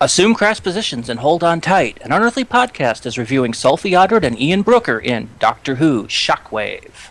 Assume crass positions and hold on tight. An Unearthly podcast is reviewing Sophie Oddard and Ian Brooker in Doctor Who Shockwave.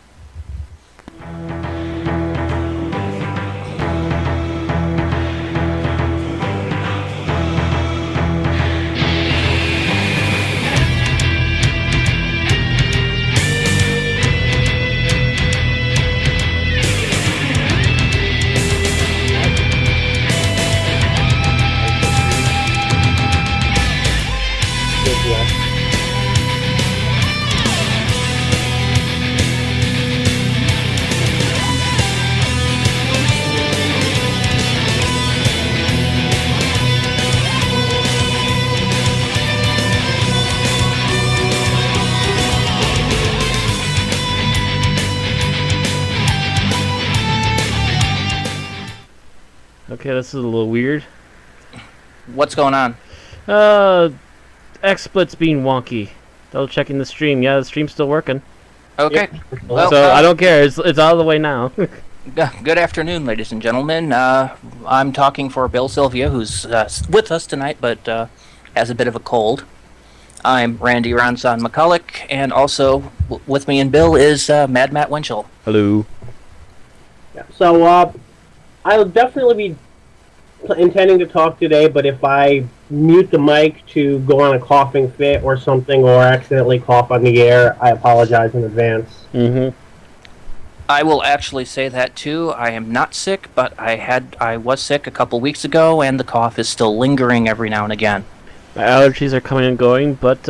Okay, this is a little weird. What's going on? XSplit's being wonky. Double checking the stream. Yeah, the stream's still working. Okay. Well, so I don't care. It's out of the way now. Good afternoon, ladies and gentlemen. I'm talking for Bill Sylvia, who's with us tonight, but has a bit of a cold. I'm Randy Ronson McCulloch, and also with me and Bill is Mad Matt Winchell. Hello. Yeah, so I'll definitely be intending to talk today, but if I mute the mic to go on a coughing fit or something, or accidentally cough on the air, I apologize in advance. Mm-hmm. I will actually say that too. I am not sick, but I was sick a couple weeks ago, and the cough is still lingering every now and again. My allergies are coming and going, but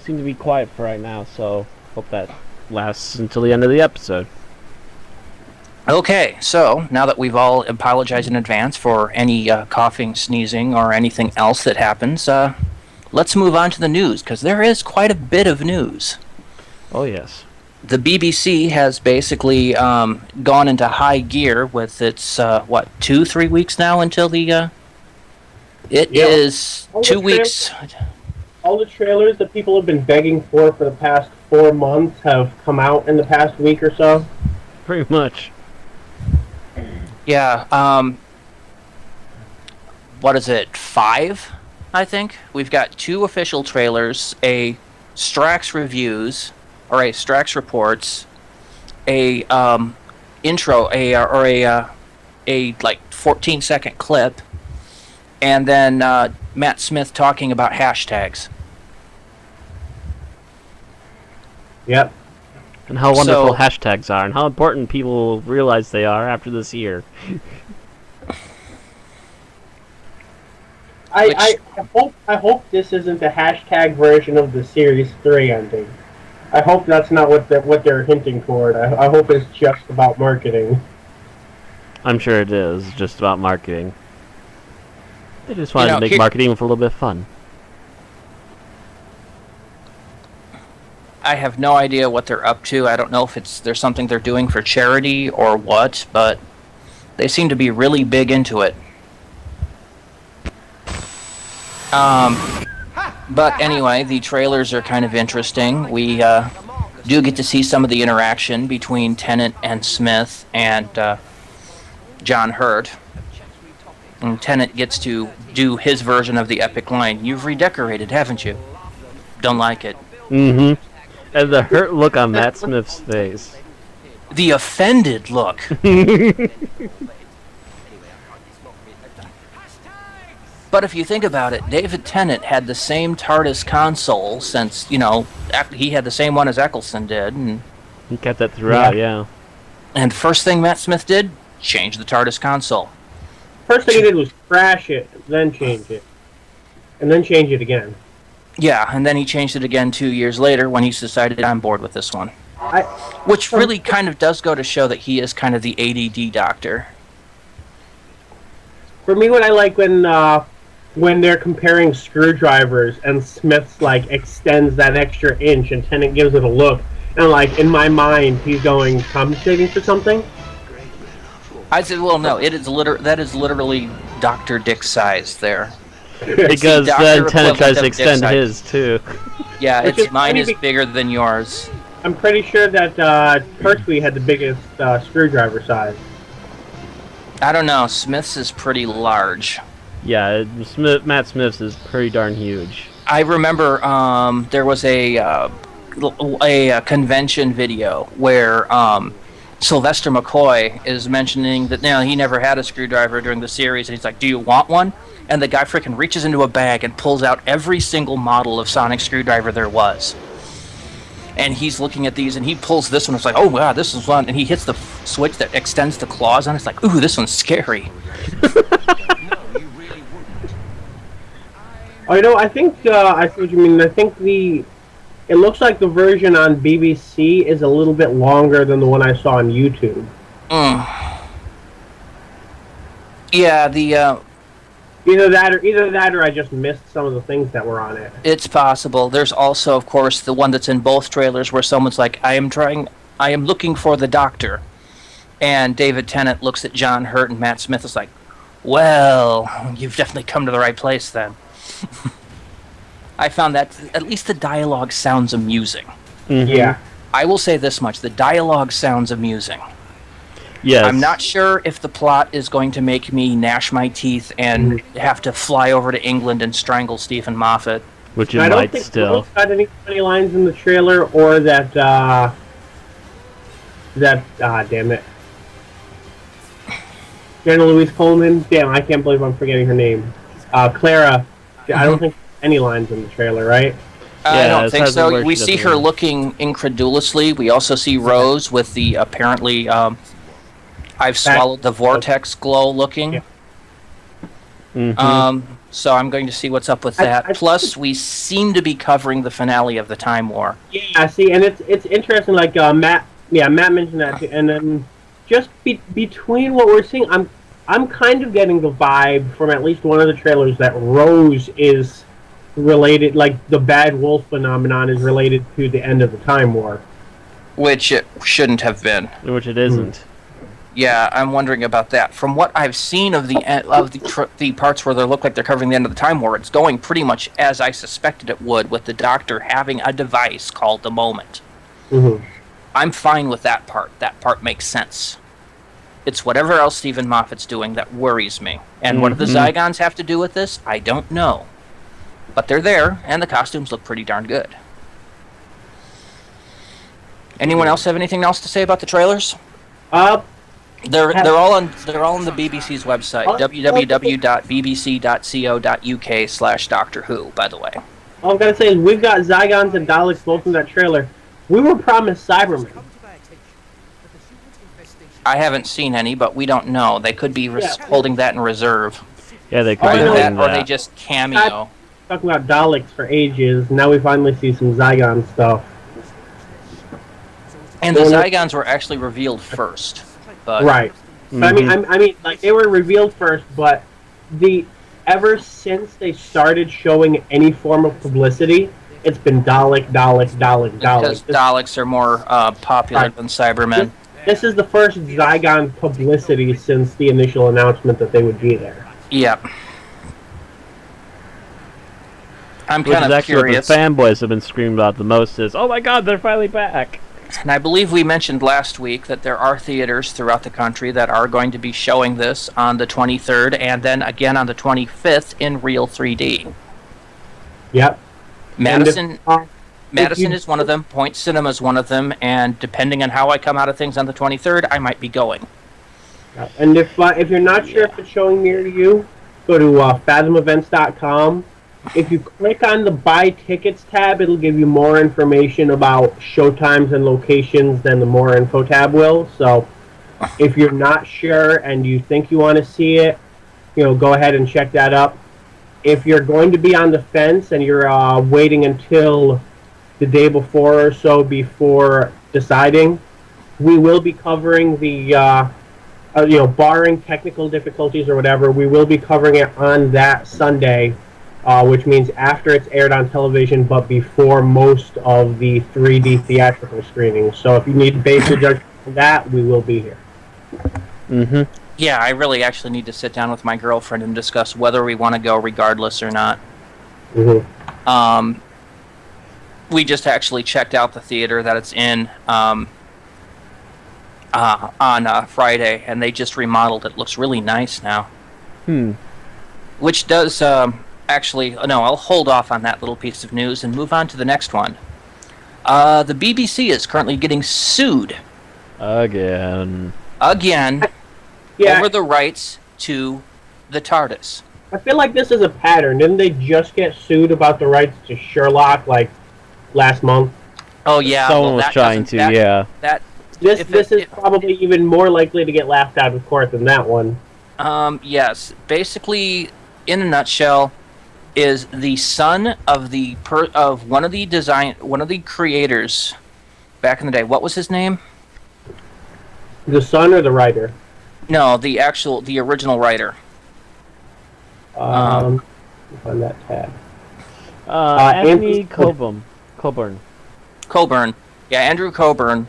seem to be quiet for right now, so hope that lasts until the end of the episode. Okay, so now that we've all apologized in advance for any coughing, sneezing, or anything else that happens, let's move on to the news, because there is quite a bit of news. Oh, yes. The BBC has basically gone into high gear with its, 2-3 weeks now until the... It is 2 weeks... All the trailers that people have been begging for the past 4 months have come out in the past week or so. Pretty much. Yeah, what is it, 5, I think? We've got 2 official trailers, a Strax reviews, or a Strax reports, a intro, a 14-second clip, and then Matt Smith talking about hashtags. Yep. And how wonderful hashtags are, and how important people realize they are after this year. I hope this isn't the hashtag version of the Series 3 ending. I hope that's not what they're hinting toward. I hope it's just about marketing. I'm sure it is just about marketing. They just wanted to make marketing for a little bit of fun. I have no idea what they're up to. I don't know if there's something they're doing for charity or what, but they seem to be really big into it. But anyway, the trailers are kind of interesting. We do get to see some of the interaction between Tennant and Smith and John Hurt. And Tennant gets to do his version of the epic line, "You've redecorated, haven't you? Don't like it." Mm-hmm. And the hurt look on Matt Smith's face. The offended look. But if you think about it, David Tennant had the same TARDIS console since, he had the same one as Eccleston did. And he kept that throughout, yeah. And first thing Matt Smith did, change the TARDIS console. First thing he did was crash it, then change it. And then change it again. Yeah, and then he changed it again 2 years later when he's decided, I'm bored with this one. Which really kind of does go to show that he is kind of the ADD doctor. For me, what I like when they're comparing screwdrivers and Smith's extends that extra inch and Tennant gives it a look, and in my mind he's going compensating for something. I said, well, no, that is literally Dr. Dick's size there. Because then Tennant tries to extend his too. Yeah, mine is bigger than yours. I'm pretty sure that Pertwee had the biggest screwdriver size. I don't know. Smith's is pretty large. Yeah, Matt Smith's is pretty darn huge. I remember there was a convention video where Sylvester McCoy is mentioning that he never had a screwdriver during the series, and he's like, "Do you want one?" And the guy freaking reaches into a bag and pulls out every single model of sonic screwdriver there was. And he's looking at these, and he pulls this one. It's like, "Oh wow, this is one!" And he hits the switch that extends the claws on. It's like, "Ooh, this one's scary." Oh, I think I see what you mean. I think it looks like the version on BBC is a little bit longer than the one I saw on YouTube. Yeah, either that or I just missed some of the things that were on it. It's possible. There's also, of course, the one that's in both trailers where someone's like, I am looking for the doctor. And David Tennant looks at John Hurt, and Matt Smith is like, well, you've definitely come to the right place then. I found that at least the dialogue sounds amusing. Mm-hmm. Yeah. I will say this much. The dialogue sounds amusing. Yes. I'm not sure if the plot is going to make me gnash my teeth and have to fly over to England and strangle Stephen Moffat. Which it I might don't think still. Will's got any funny lines in the trailer, or that damn it, Jenna Louise Coleman. Damn, I can't believe I'm forgetting her name. Clara. I don't think any lines in the trailer, right? I don't as think far as I'm so. aware, We she see doesn't her know. looking incredulously. We also see Rose with the apparently I've swallowed the vortex glow looking. Yeah. Mm-hmm. So I'm going to see what's up with that. Plus, we seem to be covering the finale of the Time War. Yeah, see, and it's interesting. Like Matt mentioned that, too. And then just between what we're seeing, I'm kind of getting the vibe from at least one of the trailers that Rose is related, like the bad wolf phenomenon is related to the end of the Time War. Which it shouldn't have been. Which it isn't. Yeah, I'm wondering about that. From what I've seen of the parts where they look like they're covering the end of the Time War, it's going pretty much as I suspected it would, with the Doctor having a device called the Moment. Mm-hmm. I'm fine with that part. That part makes sense. It's whatever else Stephen Moffat's doing that worries me. And what do the Zygons have to do with this? I don't know. But they're there, and the costumes look pretty darn good. Anyone else have anything else to say about the trailers? They're all on the BBC's website, www.bbc.co.uk/Doctor Who, by the way. All I'm gonna say is we've got Zygons and Daleks both in that trailer. We were promised Cybermen. I haven't seen any, but we don't know. They could be holding that in reserve. Yeah, they could be Either doing that, or that. they just cameo. Talking about Daleks for ages. Now we finally see some Zygon stuff. And the Zygons were actually revealed first. But Right. But I mean, like they were revealed first, but ever since they started showing any form of publicity, it's been Dalek. Because Daleks are more popular than Cybermen. This is the first Zygon publicity since the initial announcement that they would be there. Yep. I'm Which kind is of actually curious. what the fanboys have been screaming about the most is, oh my god, they're finally back! And I believe we mentioned last week that there are theaters throughout the country that are going to be showing this on the 23rd and then again on the 25th in real 3D. Yep. Madison is one of them, Point Cinema is one of them, and depending on how I come out of things on the 23rd, I might be going. And if you're not sure if it's showing near you, go to fathomevents.com. If you click on the Buy Tickets tab, it'll give you more information about showtimes and locations than the More Info tab will. So if you're not sure and you think you want to see it, go ahead and check that up. If you're going to be on the fence and you're waiting until the day before or so before deciding, we will be covering the, barring technical difficulties or whatever, we will be covering it on that Sunday, which means after it's aired on television, but before most of the 3D theatrical screenings. So if you need to base your judgment on that, we will be here. Mm-hmm. Yeah, I really actually need to sit down with my girlfriend and discuss whether we want to go regardless or not. Mm-hmm. We just actually checked out the theater that it's in on Friday, and they just remodeled it. Looks really nice now. which does actually. No, I'll hold off on that little piece of news and move on to the next one. The BBC is currently getting sued Again. again Yeah, over the rights to the TARDIS. I feel like this is a pattern. Didn't they just get sued about the rights to Sherlock like last month? Oh yeah, Someone well, was that trying to, doesn't- that, yeah. That This is probably even more likely to get laughed out of court than that one. yes. Basically, in a nutshell, is the son of one of the creators back in the day. What was his name? The son or the writer? No, the original writer. On that tab. Anthony Coburn. Coburn. Yeah, Andrew Coburn.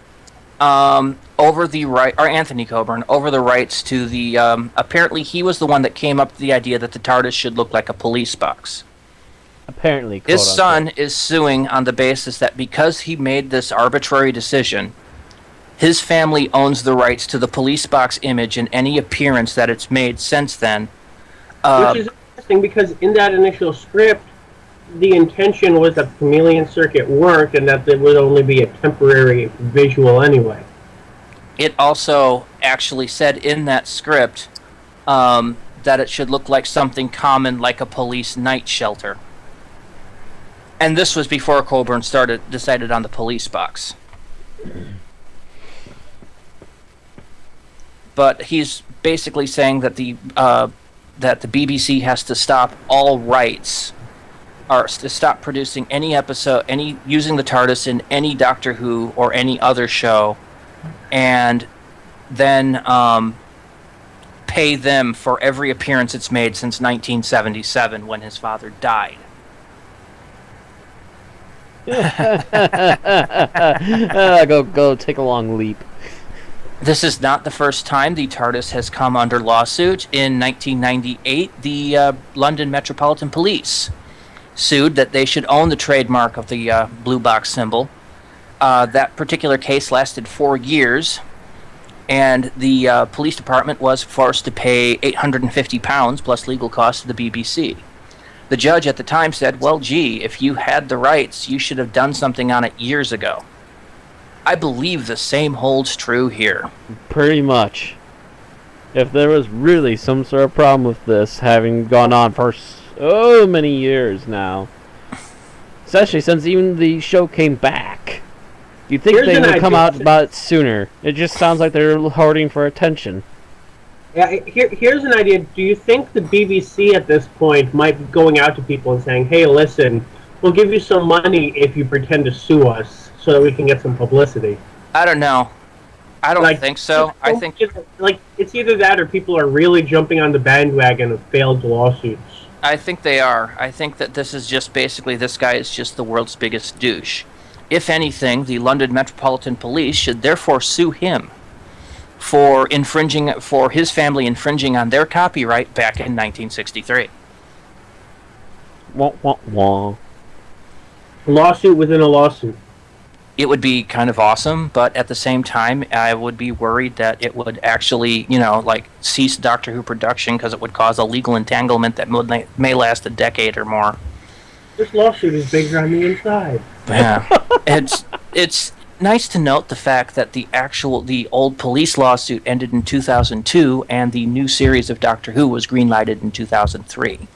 Over the right, or Anthony Coburn, over the rights to the. Apparently, he was the one that came up with the idea that the TARDIS should look like a police box. Apparently, His son is suing on the basis that because he made this arbitrary decision, his family owns the rights to the police box image and any appearance that it's made since then. Which is interesting because in that initial script, the intention was that the chameleon circuit worked and that there would only be a temporary visual anyway. It also actually said in that script that it should look like something common like a police night shelter. And this was before Coburn decided on the police box. But he's basically saying that the BBC has to stop all rights, or to stop producing any episode, using the TARDIS in any Doctor Who or any other show, and then pay them for every appearance it's made since 1977 when his father died. Go take a long leap. This is not the first time the TARDIS has come under lawsuit. In 1998, the London Metropolitan Police sued that they should own the trademark of the blue box symbol. That particular case lasted 4 years, and the police department was forced to pay £850 plus legal costs to the BBC. The judge at the time said, well, gee, if you had the rights, you should have done something on it years ago. I believe the same holds true here. Pretty much. If there was really some sort of problem with this having gone on for so many years now, especially since even the show came back, you'd think they would come out about it sooner. It just sounds like they're hoarding for attention. Yeah, here's an idea. Do you think the BBC at this point might be going out to people and saying, hey, listen, we'll give you some money if you pretend to sue us so that we can get some publicity? I don't know. I don't think so. I think it's either that or people are really jumping on the bandwagon of failed lawsuits. I think they are. I think that this is just basically this guy is just the world's biggest douche. If anything, the London Metropolitan Police should therefore sue him for his family infringing on their copyright back in 1963. Wah, wah, wah. Lawsuit within a lawsuit. It would be kind of awesome, but at the same time, I would be worried that it would actually, cease Doctor Who production because it would cause a legal entanglement that may last a decade or more. This lawsuit is bigger on the inside. Yeah, it's nice to note the fact that the old police lawsuit ended in 2002, and the new series of Doctor Who was greenlighted in 2003.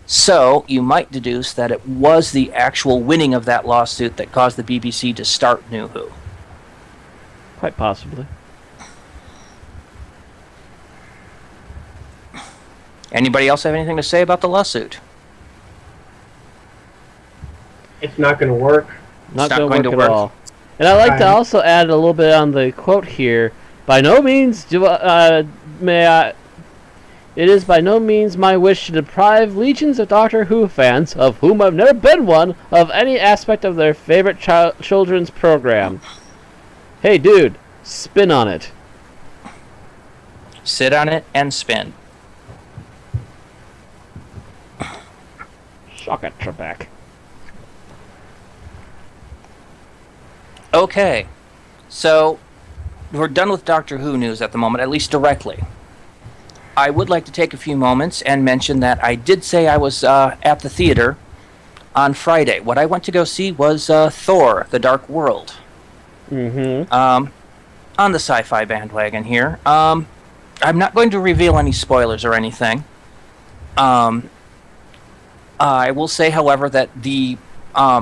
So, you might deduce that it was the actual winning of that lawsuit that caused the BBC to start New Who. Quite possibly. Anybody else have anything to say about the lawsuit? It's not going to work. Not going to work at all. And I'd like to also add a little bit on the quote here. By no means it is by no means my wish to deprive legions of Doctor Who fans, of whom I've never been one, of any aspect of their favorite children's program. Hey, dude, spin on it. Sit on it and spin. Shock it, Trebek. Okay, so we're done with Doctor Who news at the moment, at least directly. I would like to take a few moments and mention that I did say I was at the theater on Friday. What I went to go see was Thor: The Dark World. Mm-hmm. On the sci-fi bandwagon here. I'm not going to reveal any spoilers or anything. I will say, however, that the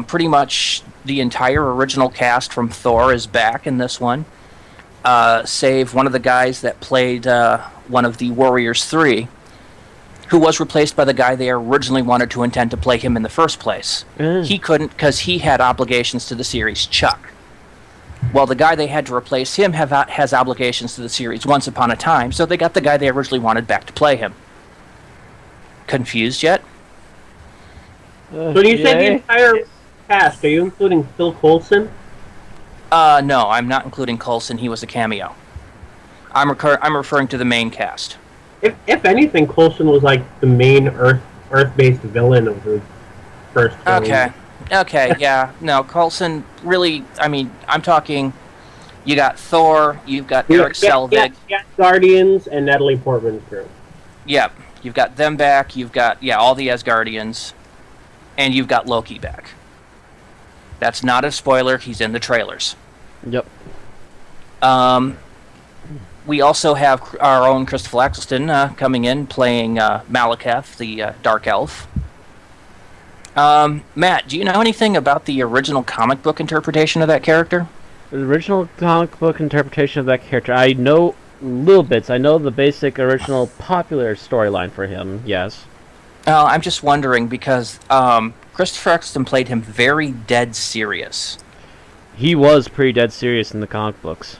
pretty much the entire original cast from Thor is back in this one, save one of the guys that played one of the Warriors 3, who was replaced by the guy they originally wanted to intend to play him in the first place. He couldn't because he had obligations to the series Chuck. Well, the guy they had to replace him has obligations to the series Once Upon a Time, so they got the guy they originally wanted back to play him. Confused yet? So when you say the entire cast, are you including Phil Coulson? No, I'm not including Coulson. He was a cameo. I'm referring to the main cast. If anything, Coulson was like the main Earth-based villain of the first film. Okay, yeah. No, Coulson really, I mean, I'm talking, you got Thor, you've got Eric Selvig. Yeah, Guardians and Natalie Portman's crew. Yep, you've got them back, you've got, all the Asgardians, and you've got Loki back. That's not a spoiler, he's in the trailers. Yep. We also have our own Christopher Eccleston coming in, playing Malekith, the Dark Elf. Matt, do you know anything about the original comic book interpretation of that character? The original comic book interpretation of that character, I know little bits. I know the basic original popular storyline for him, yes. I'm just wondering because Christopher Eccleston played him very dead serious. He was pretty dead serious in the comic books.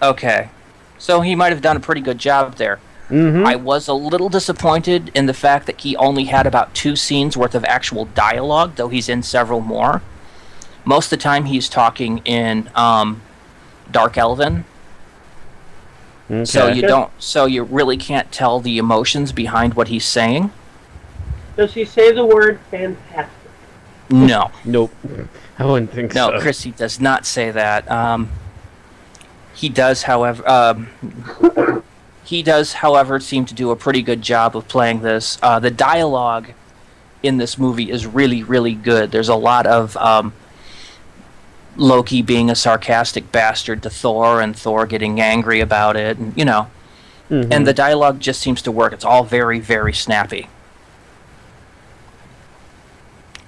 Okay. So he might have done a pretty good job there. Mm-hmm. I was a little disappointed in the fact that he only had about 2 scenes worth of actual dialogue, though he's in several more. Most of the time he's talking in Dark Elven. Okay. So you really can't tell the emotions behind what he's saying. Does he say the word fantastic? No. Nope. I wouldn't think so. No, Chrissy does not say that. He does, however, seem to do a pretty good job of playing this. The dialogue in this movie is really, really good. There's a lot of Loki being a sarcastic bastard to Thor, and Thor getting angry about it, and Mm-hmm. and the dialogue just seems to work. It's all very, very snappy.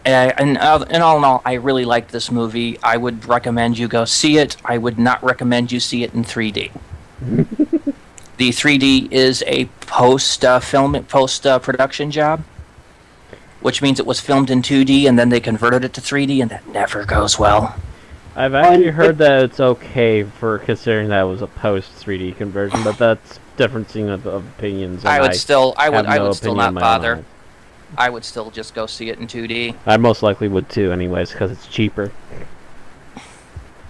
And in all in all, I really liked this movie. I would recommend you go see it. I would not recommend you see it in 3D. The 3D is a post-production job, which means it was filmed in 2D and then they converted it to 3D, and that never goes well. I've actually heard that it's okay for considering that it was a post 3D conversion, but that's differencing of opinions. I would still not opinion bother. I would still just go see it in 2D. I most likely would too, anyways, because it's cheaper.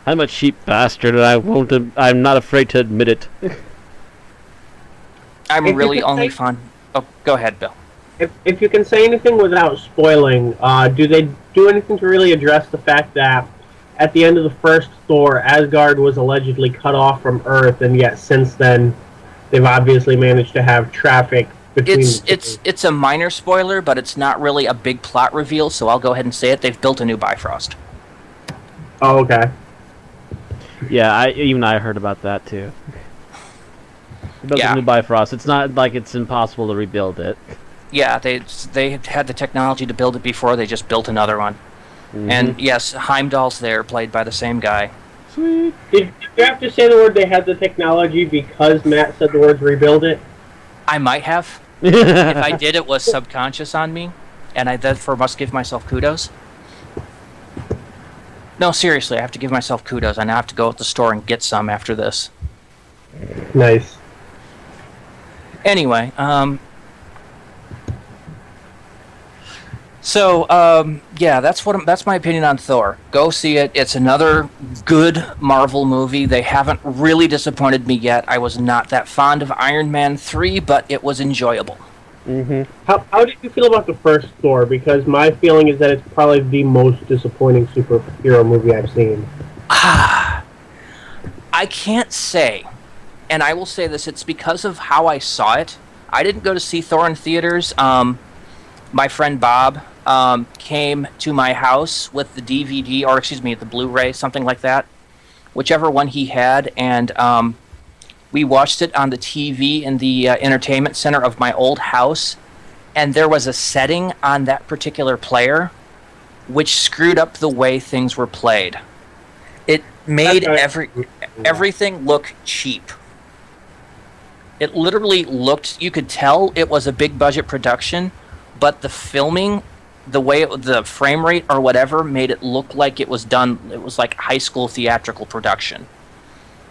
I'm a cheap bastard, and I'm not afraid to admit it. I'm really only fond. Oh, go ahead, Bill. If you can say anything without spoiling, do they do anything to really address the fact that at the end of the first Thor, Asgard was allegedly cut off from Earth, and yet since then they've obviously managed to have traffic between. It's a minor spoiler, but it's not really a big plot reveal, so I'll go ahead and say it. They've built a new Bifrost. Oh, okay. Yeah, I heard about that too. Built a new Bifrost. It's not like it's impossible to rebuild it. Yeah, they had the technology to build it before. They just built another one. Mm-hmm. And yes, Heimdall's there, played by the same guy. Sweet. Did you have to say the word they had the technology because Matt said the words rebuild it? I might have. If I did, it was subconscious on me, and I therefore must give myself kudos. No, seriously, I have to give myself kudos. I now have to go to the store and get some after this. Nice. Anyway, yeah, that's my opinion on Thor. Go see it. It's another good Marvel movie. They haven't really disappointed me yet. I was not that fond of Iron Man 3, but it was enjoyable. Mm-hmm. How did you feel about the first Thor? Because my feeling is that it's probably the most disappointing superhero movie I've seen. I can't say, and I will say this, it's because of how I saw it. I didn't go to see Thor in theaters. My friend Bob came to my house with the DVD, or excuse me, the Blu-ray, something like that, whichever one he had, and we watched it on the TV in the entertainment center of my old house, and there was a setting on that particular player which screwed up the way things were played. It made everything look cheap. It literally looked, you could tell it was a big budget production, but the filming, the frame rate or whatever made it look like it was done, it was like high school theatrical production.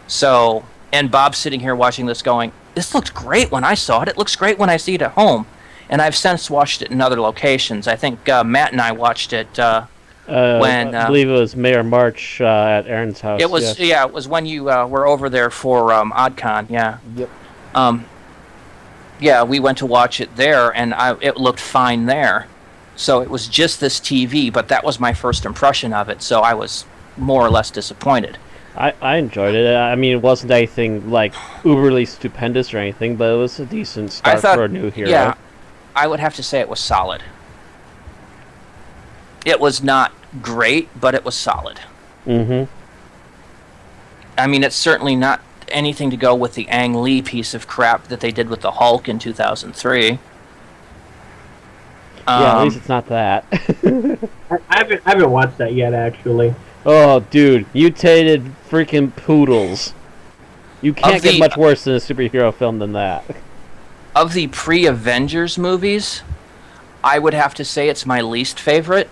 So, and Bob's sitting here watching this going, this looked great when I saw it. It looks great when I see it at home. And I've since watched it in other locations. I think Matt and I watched it when... I believe it was May or March at Aaron's house. It was, yeah, it was when you were over there for OddCon, yeah. Yep. Yeah, we went to watch it there, and it looked fine there. So it was just this TV, but that was my first impression of it, so I was more or less disappointed. I enjoyed it. I mean, it wasn't anything like uberly stupendous or anything, but it was a decent start for a new hero. Yeah, I would have to say it was solid. It was not great, but it was solid. Mm-hmm. I mean, it's certainly not anything to go with the Ang Lee piece of crap that they did with the Hulk in 2003. Yeah, at least it's not that. I haven't watched that yet, actually. Oh, dude, mutated freaking poodles. You can't get much worse than a superhero film than that. Of the pre-Avengers movies, I would have to say it's my least favorite.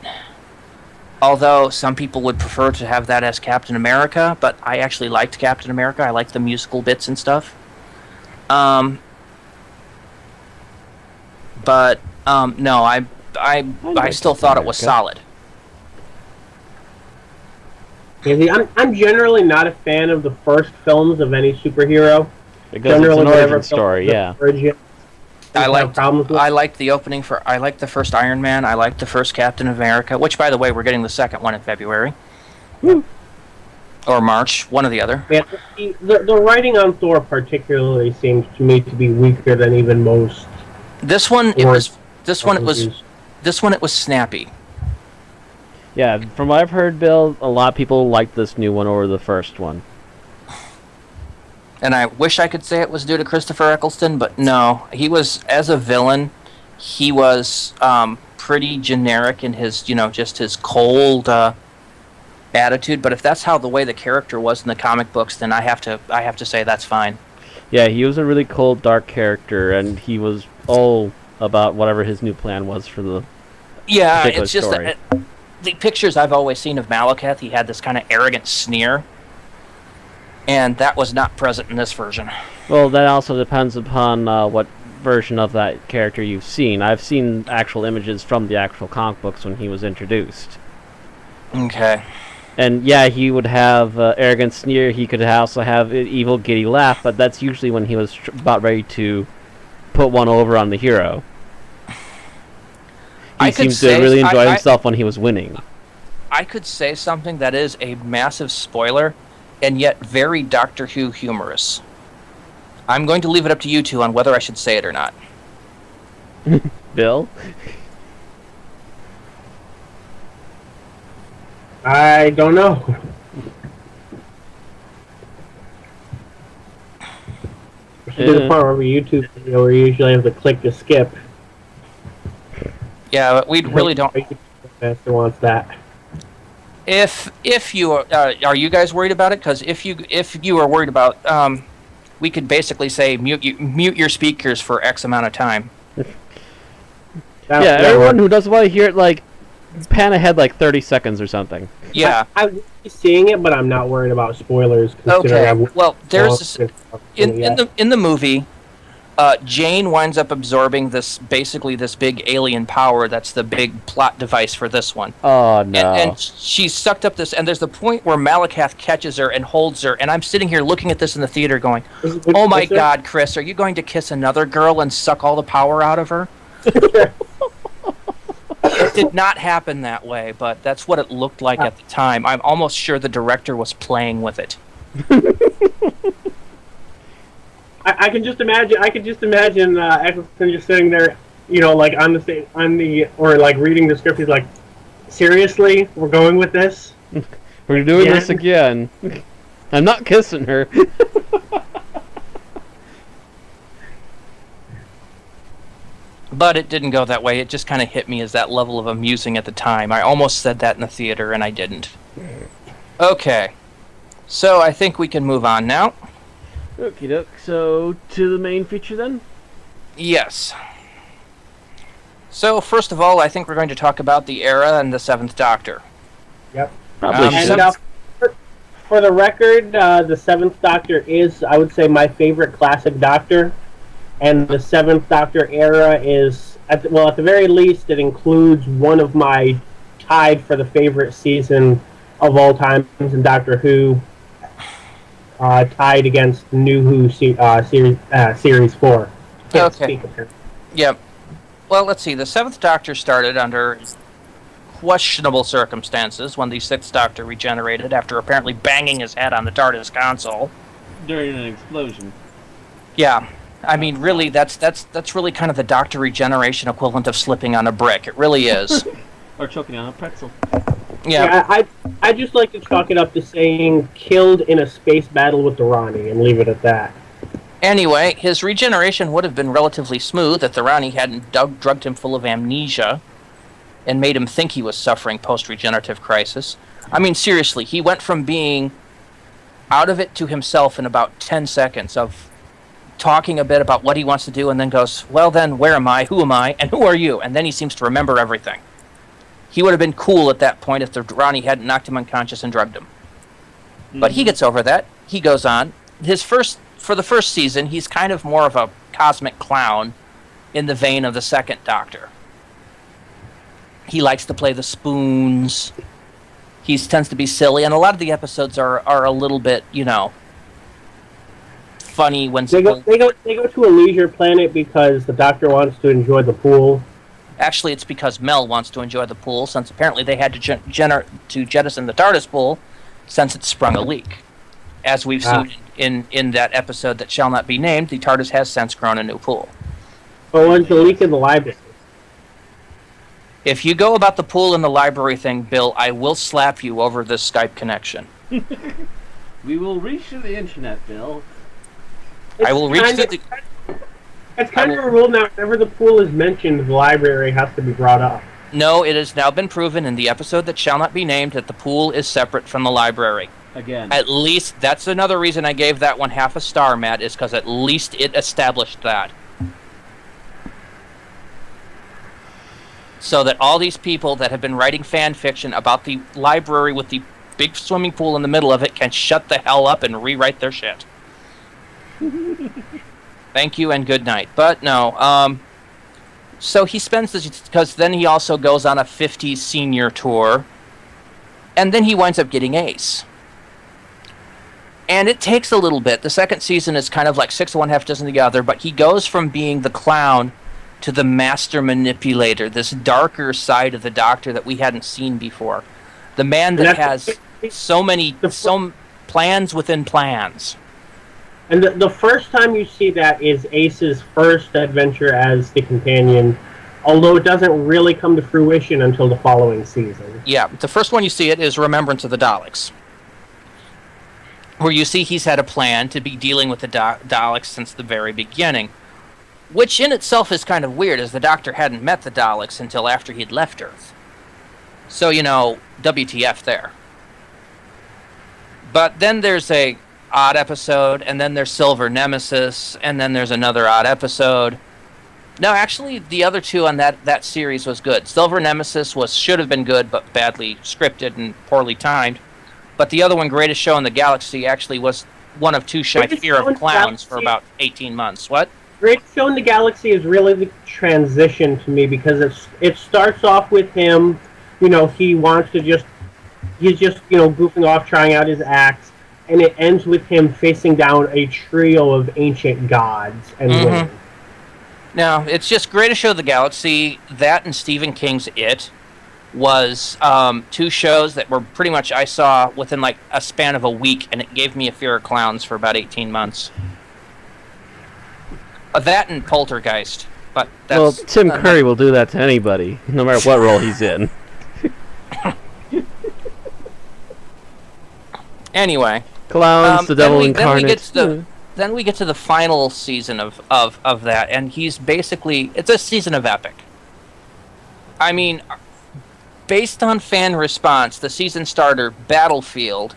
Although some people would prefer to have that as Captain America, but I actually liked Captain America. I liked the musical bits and stuff. No, I still thought it was solid. Yeah, see, I'm generally not a fan of the first films of any superhero. Because it's an origin story, yeah. I liked the opening I liked the first Iron Man. I liked the first Captain America, which, by the way, we're getting the second one in February. Woo. Or March, one or the other. Yeah, the writing on Thor particularly seems to me to be weaker than even most. This one it was snappy. Yeah, from what I've heard, Bill, a lot of people like this new one over the first one. And I wish I could say it was due to Christopher Eccleston, but no. He was, as a villain, he was pretty generic in his, just his cold attitude. But if that's the way the character was in the comic books, then I have to say that's fine. Yeah, he was a really cold, dark character, and he was all about whatever his new plan was for the it's just story. The pictures I've always seen of Malekith, he had this kind of arrogant sneer. And that was not present in this version. Well, that also depends upon what version of that character you've seen. I've seen actual images from the actual comic books when he was introduced. Okay. And yeah, he would have arrogant sneer. He could also have an evil giddy laugh, but that's usually when he was about ready to put one over on the hero. He seems to really enjoy himself when he was winning. I could say something that is a massive spoiler, and yet very Doctor Who humorous. I'm going to leave it up to you two on whether I should say it or not. Bill? I don't know. This is the part where YouTube video where you usually have to click to skip. Yeah, but we really don't. Master wants that. If you are you guys worried about it? Because if you are worried about, we could basically say mute your speakers for X amount of time. Yeah, everyone who doesn't want to hear it, pan ahead 30 seconds or something. Yeah, I will be seeing it, but I'm not worried about spoilers. Okay. Well, there's in the movie. Jane winds up absorbing this big alien power that's the big plot device for this one. Oh, no. And she's sucked up this, and there's the point where Malekith catches her and holds her, and I'm sitting here looking at this in the theater going, oh my God, Chris, are you going to kiss another girl and suck all the power out of her? It did not happen that way, but that's what it looked like at the time. I'm almost sure the director was playing with it. I can just imagine. I could just imagine Eccleston just sitting there, like or like reading the script. He's like, "Seriously, we're going with this? We're doing this again. I'm not kissing her." But it didn't go that way. It just kind of hit me as that level of amusing at the time. I almost said that in the theater, and I didn't. Okay. So I think we can move on now. Okie doke. So to the main feature then. Yes. So first of all, I think we're going to talk about the era and the Seventh Doctor. Yep. Probably should. And for the record, the Seventh Doctor is, I would say, my favorite classic Doctor. And the Seventh Doctor era is, at the very least, it includes one of my tied for the favorite season of all time in Doctor Who, tied against New Who Series 4. Can't speak of her. Yep. Well, let's see. The Seventh Doctor started under questionable circumstances when the Sixth Doctor regenerated after apparently banging his head on the TARDIS console. During an explosion. Yeah. I mean, really, that's really kind of the Doctor regeneration equivalent of slipping on a brick. It really is. Or choking on a pretzel. Yeah. I just like to chalk it up to saying killed in a space battle with the Ronnie and leave it at that. Anyway, his regeneration would have been relatively smooth if the Ronnie hadn't drugged him full of amnesia and made him think he was suffering post-regenerative crisis. I mean, seriously, he went from being out of it to himself in about 10 seconds of talking a bit about what he wants to do and then goes, well then, where am I, who am I, and who are you? And then he seems to remember everything. He would have been cool at that point if the Ronnie hadn't knocked him unconscious and drugged him. Mm-hmm. But he gets over that. He goes on. For the first season, he's kind of more of a cosmic clown in the vein of the Second Doctor. He likes to play the spoons. He tends to be silly, and a lot of the episodes are a little bit, funny when they go to a leisure planet because the Doctor wants to enjoy the pool. Actually, it's because Mel wants to enjoy the pool, since apparently they had to jettison the TARDIS pool since it sprung a leak. As we've seen in that episode that shall not be named, the TARDIS has since grown a new pool. But when's the leak in the library? If you go about the pool in the library thing, Bill, I will slap you over this Skype connection. We will reach to the internet, Bill. I will reach to the... It's kind of a rule now. Whenever the pool is mentioned, the library has to be brought up. No, it has now been proven in the episode that shall not be named that the pool is separate from the library. Again. At least, that's another reason I gave that one half a star, Matt, is because at least it established that. So that all these people that have been writing fan fiction about the library with the big swimming pool in the middle of it can shut the hell up and rewrite their shit. Thank you and good night. But no, so he spends this, because then he also goes on a 50s senior tour, and then he winds up getting Ace. And it takes a little bit. The second season is kind of like 6 of one, half dozen of the other, but he goes from being the clown to the master manipulator, this darker side of the Doctor that we hadn't seen before. The man that has so plans within plans. And the first time you see that is Ace's first adventure as the companion, although it doesn't really come to fruition until the following season. Yeah, the first one you see it is Remembrance of the Daleks, where you see he's had a plan to be dealing with the Daleks since the very beginning, which in itself is kind of weird, as the Doctor hadn't met the Daleks until after he'd left Earth. So, WTF there. But then there's a odd episode, and then there's Silver Nemesis, and then there's another odd episode. No, actually, the other two on that series was good. Silver Nemesis should have been good, but badly scripted and poorly timed. But the other one, Greatest Show in the Galaxy, actually was one of two shows, Fear of Clowns, for about 18 months. What? Greatest Show in the Galaxy is really the transition to me, because it starts off with him, he wants to he's just goofing off, trying out his acts, and it ends with him facing down a trio of ancient gods and winning. No, it's just Greatest Show of the Galaxy. That and Stephen King's It was two shows that were pretty much I saw within like a span of a week, and it gave me a fear of clowns for about 18 months. That and Poltergeist. But Well, that's Tim Curry will do that to anybody, no matter what role he's in. Anyway. Clowns, the devil incarnate. Then we get to the final season of that, and he's basically... It's a season of epic. I mean, based on fan response, the season starter, Battlefield,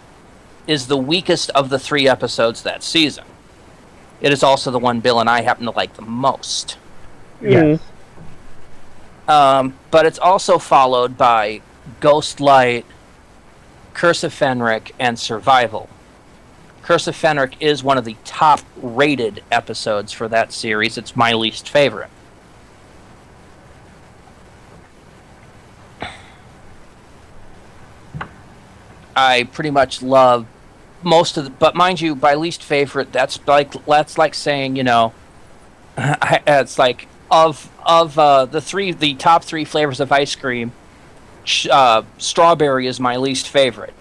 is the weakest of the 3 episodes that season. It is also the one Bill and I happen to like the most. Yes. But it's also followed by Ghostlight, Curse of Fenric, and Survival. Curse of Fenric is one of the top-rated episodes for that series. It's my least favorite. I pretty much love most of the... But mind you, by least favorite, that's like saying, you know... It's like, of the top 3 flavors of ice cream, strawberry is my least favorite.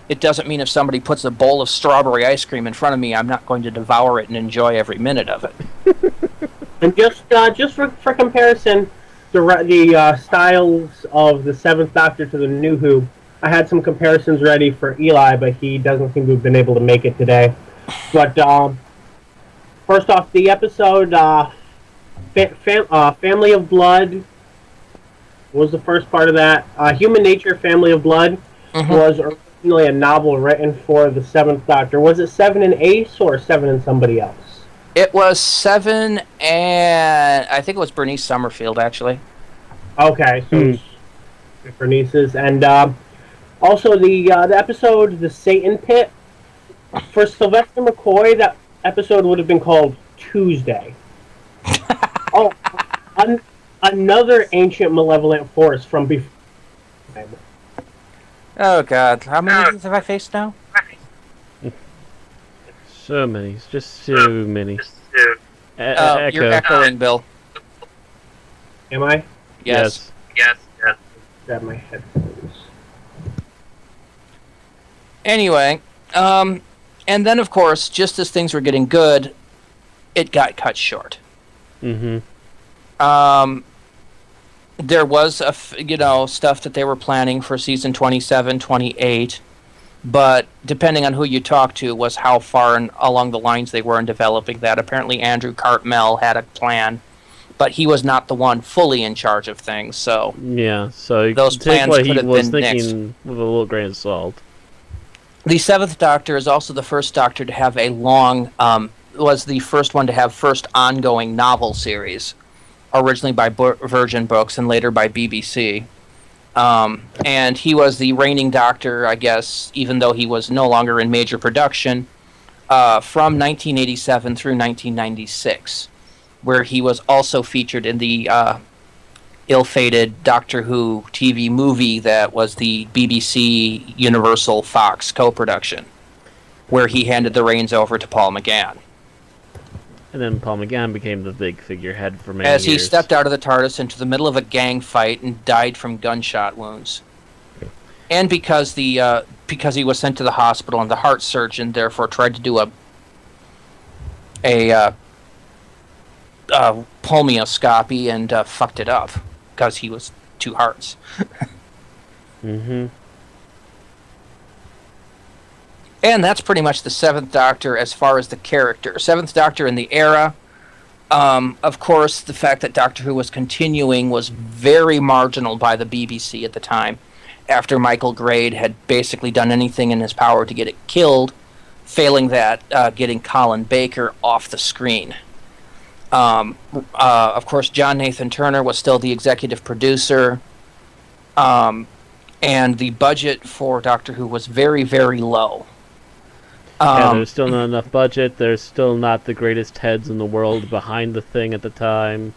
It doesn't mean if somebody puts a bowl of strawberry ice cream in front of me, I'm not going to devour it and enjoy every minute of it. And just for comparison, the styles of the Seventh Doctor to the New Who, I had some comparisons ready for Eli, but he doesn't seem to have been able to make it today. But first off, the episode Family of Blood was the first part of that. Human Nature, Family of Blood was originally a novel written for the Seventh Doctor. Was it Seven and Ace or Seven and somebody else? It was Seven and... I think it was Bernice Summerfield, actually. Okay, so it's Bernice's. And also the episode, The Satan Pit. For Sylvester McCoy, that episode would have been called Tuesday. Another ancient malevolent force from before. Oh, God. How many things have I faced now? So many. Just so many. You're echoing, Bill. Am I? Yes. Grab my headphones. Anyway, and then, of course, just as things were getting good, it got cut short. There was stuff that they were planning for season 27, 28, but depending on who you talk to was how far along the lines they were in developing that. Apparently Andrew Cartmel had a plan, but he was not the one fully in charge of things, so... Yeah, so those plans what could he have was been thinking nixed. with a little grain of salt. The Seventh Doctor is also the first Doctor to have a long... was the first one to have first ongoing novel series, originally by Virgin Books and later by BBC. And he was the reigning Doctor, I guess, even though he was no longer in major production, from 1987 through 1996, where he was also featured in the ill-fated Doctor Who TV movie that was the BBC Universal Fox co-production, where he handed the reins over to Paul McGann. And then Paul McGann became the big figurehead for many As years. he stepped out of the TARDIS into the middle of a gang fight and died from gunshot wounds. And because he was sent to the hospital and the heart surgeon therefore tried to do a pulmonoscopy and fucked it up because he was 2 hearts. And that's pretty much the Seventh Doctor as far as the character. Seventh Doctor in the era. Of course, the fact that Doctor Who was continuing was very marginal by the BBC at the time, after Michael Grade had basically done anything in his power to get it killed, failing that, getting Colin Baker off the screen. Of course, John Nathan Turner was still the executive producer, and the budget for Doctor Who was very, very low. There's still not enough budget. There's still not the greatest heads in the world behind the thing at the time.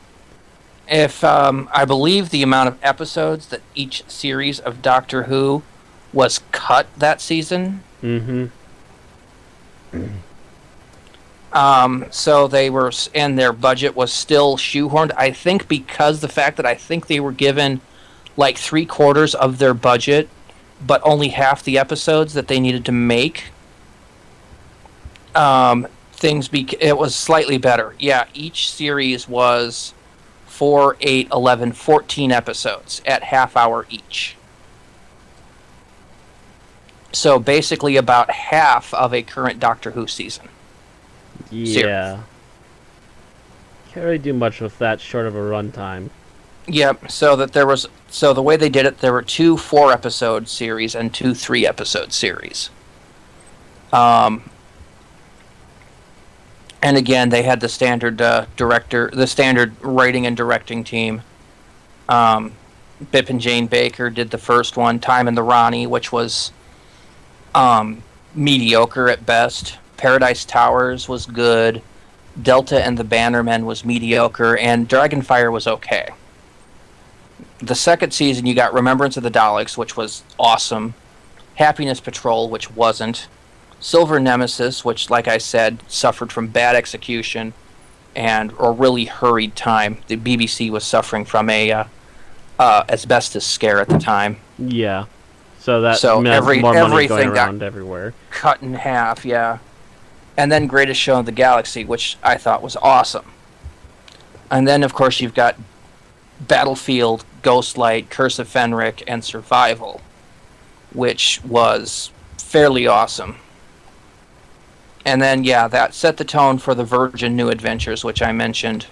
If I believe the amount of episodes that each series of Doctor Who was cut that season. So they were, and their budget was still shoehorned. I think because the fact that I think they were given like 3/4 of their budget, but only half the episodes that they needed to make. it was slightly better. Yeah, each series was 4, 8, 11, 14 episodes at half hour each. So basically about half of a current Doctor Who season. Yeah. Can't really do much with that short of a runtime. Yep, so the way they did it, there were 2 4-episode series and 2 3-episode series. And again, they had the standard the standard writing and directing team. Bip and Jane Baker did the first one, Time and the Ronnie, which was mediocre at best. Paradise Towers was good. Delta and the Bannermen was mediocre, and Dragonfire was okay. The second season, you got Remembrance of the Daleks, which was awesome. Happiness Patrol, which wasn't. Silver Nemesis, which, like I said, suffered from bad execution and a really hurried time. The BBC was suffering from a asbestos scare at the time. Yeah. So that So meant more money everything going got around everywhere. cut in half, yeah. And then Greatest Show in the Galaxy, which I thought was awesome. And then, of course, you've got Battlefield, Ghostlight, Curse of Fenric, and Survival, which was fairly awesome. And then, yeah, that set the tone for the Virgin New Adventures, which I mentioned,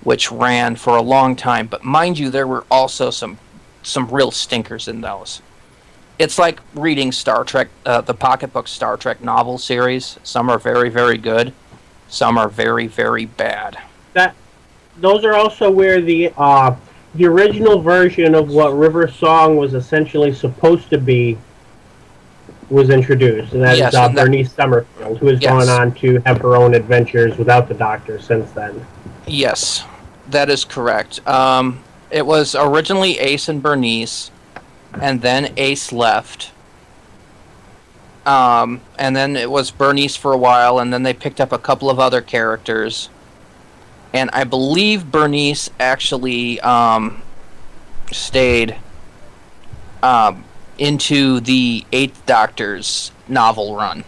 which ran for a long time. But mind you, there were also some real stinkers in those. It's like reading Star Trek, the pocketbook Star Trek novel series. Some are very, very good. Some are very, very bad. Those are also where the original version of what River Song was essentially supposed to be was introduced, and that Yes, is and Bernice Summerfield, who has Yes. gone on to have her own adventures without the Doctor since then. Yes, that is correct. It was originally Ace and Bernice, and then Ace left. And then it was Bernice for a while, and then they picked up a couple of other characters. And I believe Bernice actually stayed into the Eighth Doctor's novel run.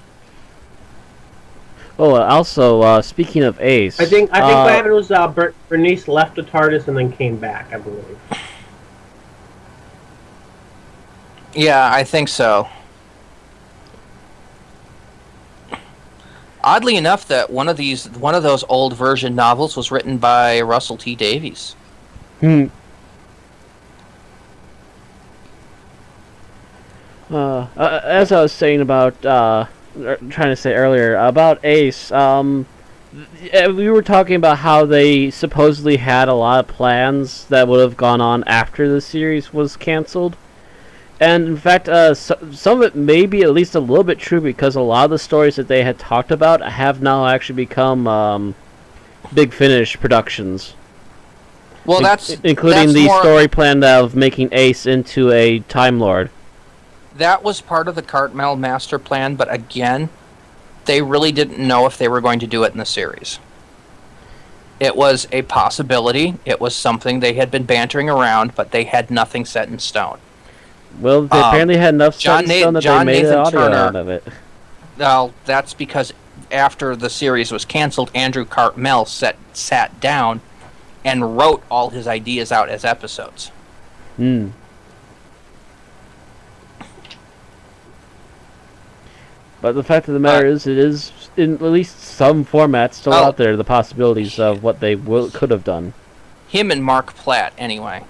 Oh, also, speaking of Ace... I think what happened was Bernice left the TARDIS and then came back, I believe. Yeah, I think so. Oddly enough, that one of those old version novels was written by Russell T Davies. As I was saying about, trying to say earlier, about Ace, we were talking about how they supposedly had a lot of plans that would have gone on after the series was canceled. And in fact, some of it may be at least a little bit true, because a lot of the stories that they had talked about have now actually become Big Finish productions. Well, including the story plan of making Ace into a Time Lord. That was part of the Cartmel master plan, but again, they really didn't know if they were going to do it in the series. It was a possibility. It was something they had been bantering around, but they had nothing set in stone. Well, they apparently had enough set in stone that they made an audio out of it. Well, that's because after the series was canceled, Andrew Cartmel sat down and wrote all his ideas out as episodes. But the fact of the matter is, it is, in at least some format, still out there, the possibilities of what they could have done. Him and Mark Platt, anyway.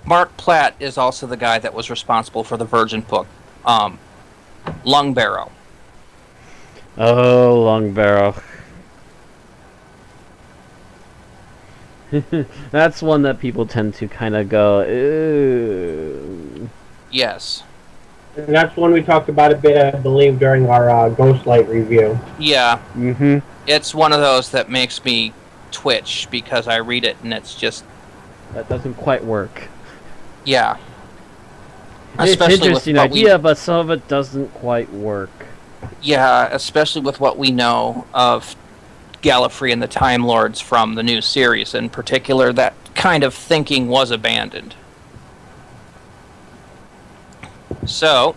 Mark Platt is also the guy that was responsible for the Virgin book, Lung Barrow. Oh, Lung Barrow. That's one that people tend to kind of go, ooh. Yes. And that's one we talked about a bit, I believe, during our Ghostlight review. Yeah. It's one of those that makes me twitch, because I read it and it's just... That doesn't quite work. Yeah. It's an interesting idea, but some of it doesn't quite work. Yeah, especially with what we know of Gallifrey and the Time Lords from the new series. In particular, that kind of thinking was abandoned. So,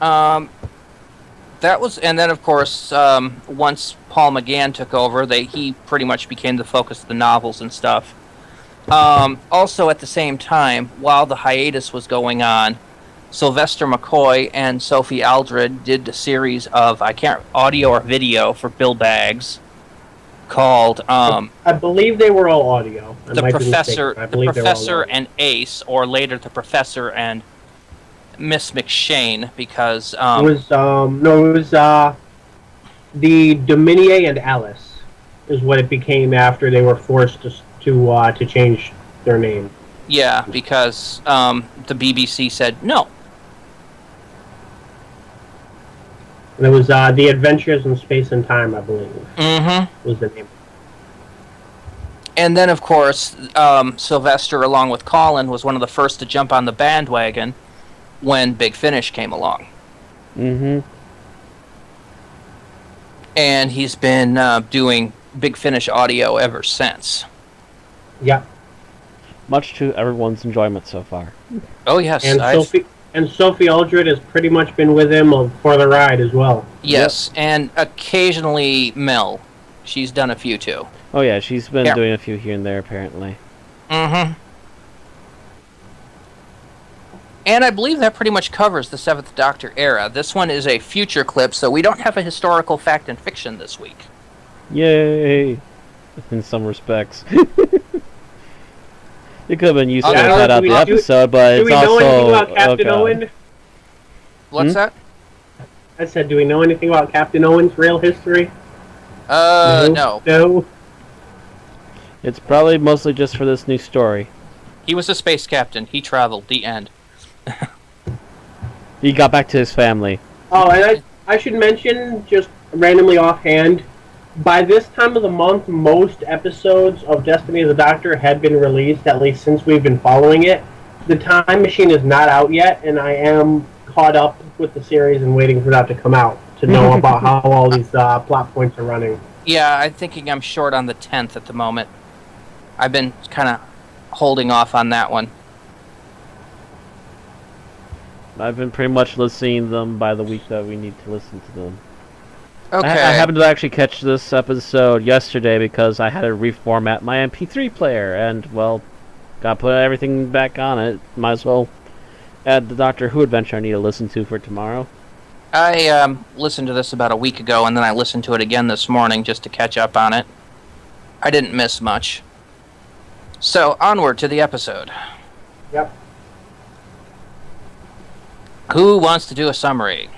That was, and then of course, once Paul McGann took over, he pretty much became the focus of the novels and stuff. Also, at the same time, while the hiatus was going on, Sylvester McCoy and Sophie Aldred did a series of audio or video for Bill Baggs called I believe they were all audio. The Professor and Ace, or later the Professor and Miss McShane, because it was the Dominier and Alice is what it became after they were forced to change their name. Yeah, because the BBC said no. And it was The Adventures in Space and Time, I believe. Mm-hmm. Was the name. And then, of course, Sylvester, along with Colin, was one of the first to jump on the bandwagon when Big Finish came along. Mm-hmm. And he's been doing Big Finish audio ever since. Yeah. Much to everyone's enjoyment so far. Oh, yes. And Sophie Aldred has pretty much been with him for the ride as well. Yes, yep. And occasionally Mel. She's done a few, too. Oh, yeah, she's been doing a few here and there, apparently. Mm-hmm. And I believe that pretty much covers the Seventh Doctor era. This one is a future clip, so we don't have a historical fact and fiction this week. Yay! In some respects. It could have been useful to cut out the episode, but it's also... Do we know anything about Captain Owen? What's that? I said, do we know anything about Captain Owen's real history? No. No? It's probably mostly just for this new story. He was a space captain. He traveled. The end. He got back to his family. Oh, and I should mention, just randomly offhand, by this time of the month, most episodes of Destiny of the Doctor had been released, at least since we've been following it. The Time Machine is not out yet, and I am caught up with the series and waiting for that to come out to know about how all these plot points are running. Yeah, I'm thinking I'm short on the 10th at the moment. I've been kind of holding off on that one. I've been pretty much listening to them by the week that we need to listen to them. Okay. I happened to actually catch this episode yesterday because I had to reformat my MP3 player, and, well, gotta put everything back on it. Might as well add the Doctor Who adventure I need to listen to for tomorrow. I listened to this about a week ago, and then I listened to it again this morning just to catch up on it. I didn't miss much. So, onward to the episode. Yep. Who wants to do a summary?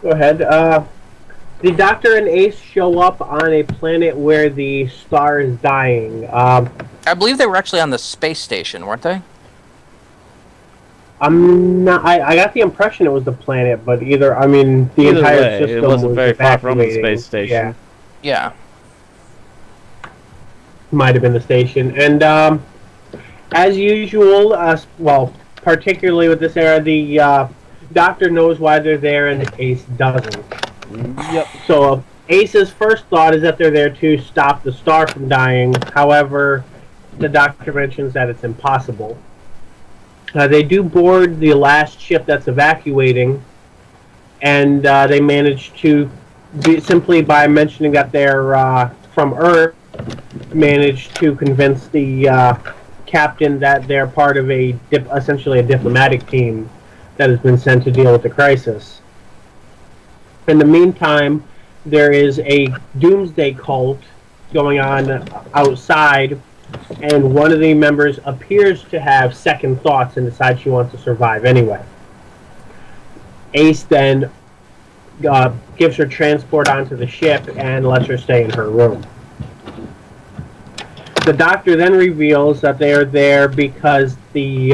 Go ahead. The Doctor and Ace show up on a planet where the star is dying. I believe they were actually on the space station, weren't they? I'm not. I got the impression it was the planet, but the entire system it wasn't very far from the evacuating. space station. Yeah. Might have been the station, and as usual, particularly with this era, the Doctor knows why they're there, and Ace doesn't. Yep. So Ace's first thought is that they're there to stop the star from dying. However, the Doctor mentions that it's impossible. They do board the last ship that's evacuating, and they manage to, simply by mentioning that they're from Earth, manage to convince the captain that they're part of essentially a diplomatic team that has been sent to deal with the crisis. In the meantime, there is a doomsday cult going on outside, and one of the members appears to have second thoughts and decides she wants to survive anyway. Ace then gives her transport onto the ship and lets her stay in her room. The Doctor then reveals that they are there because they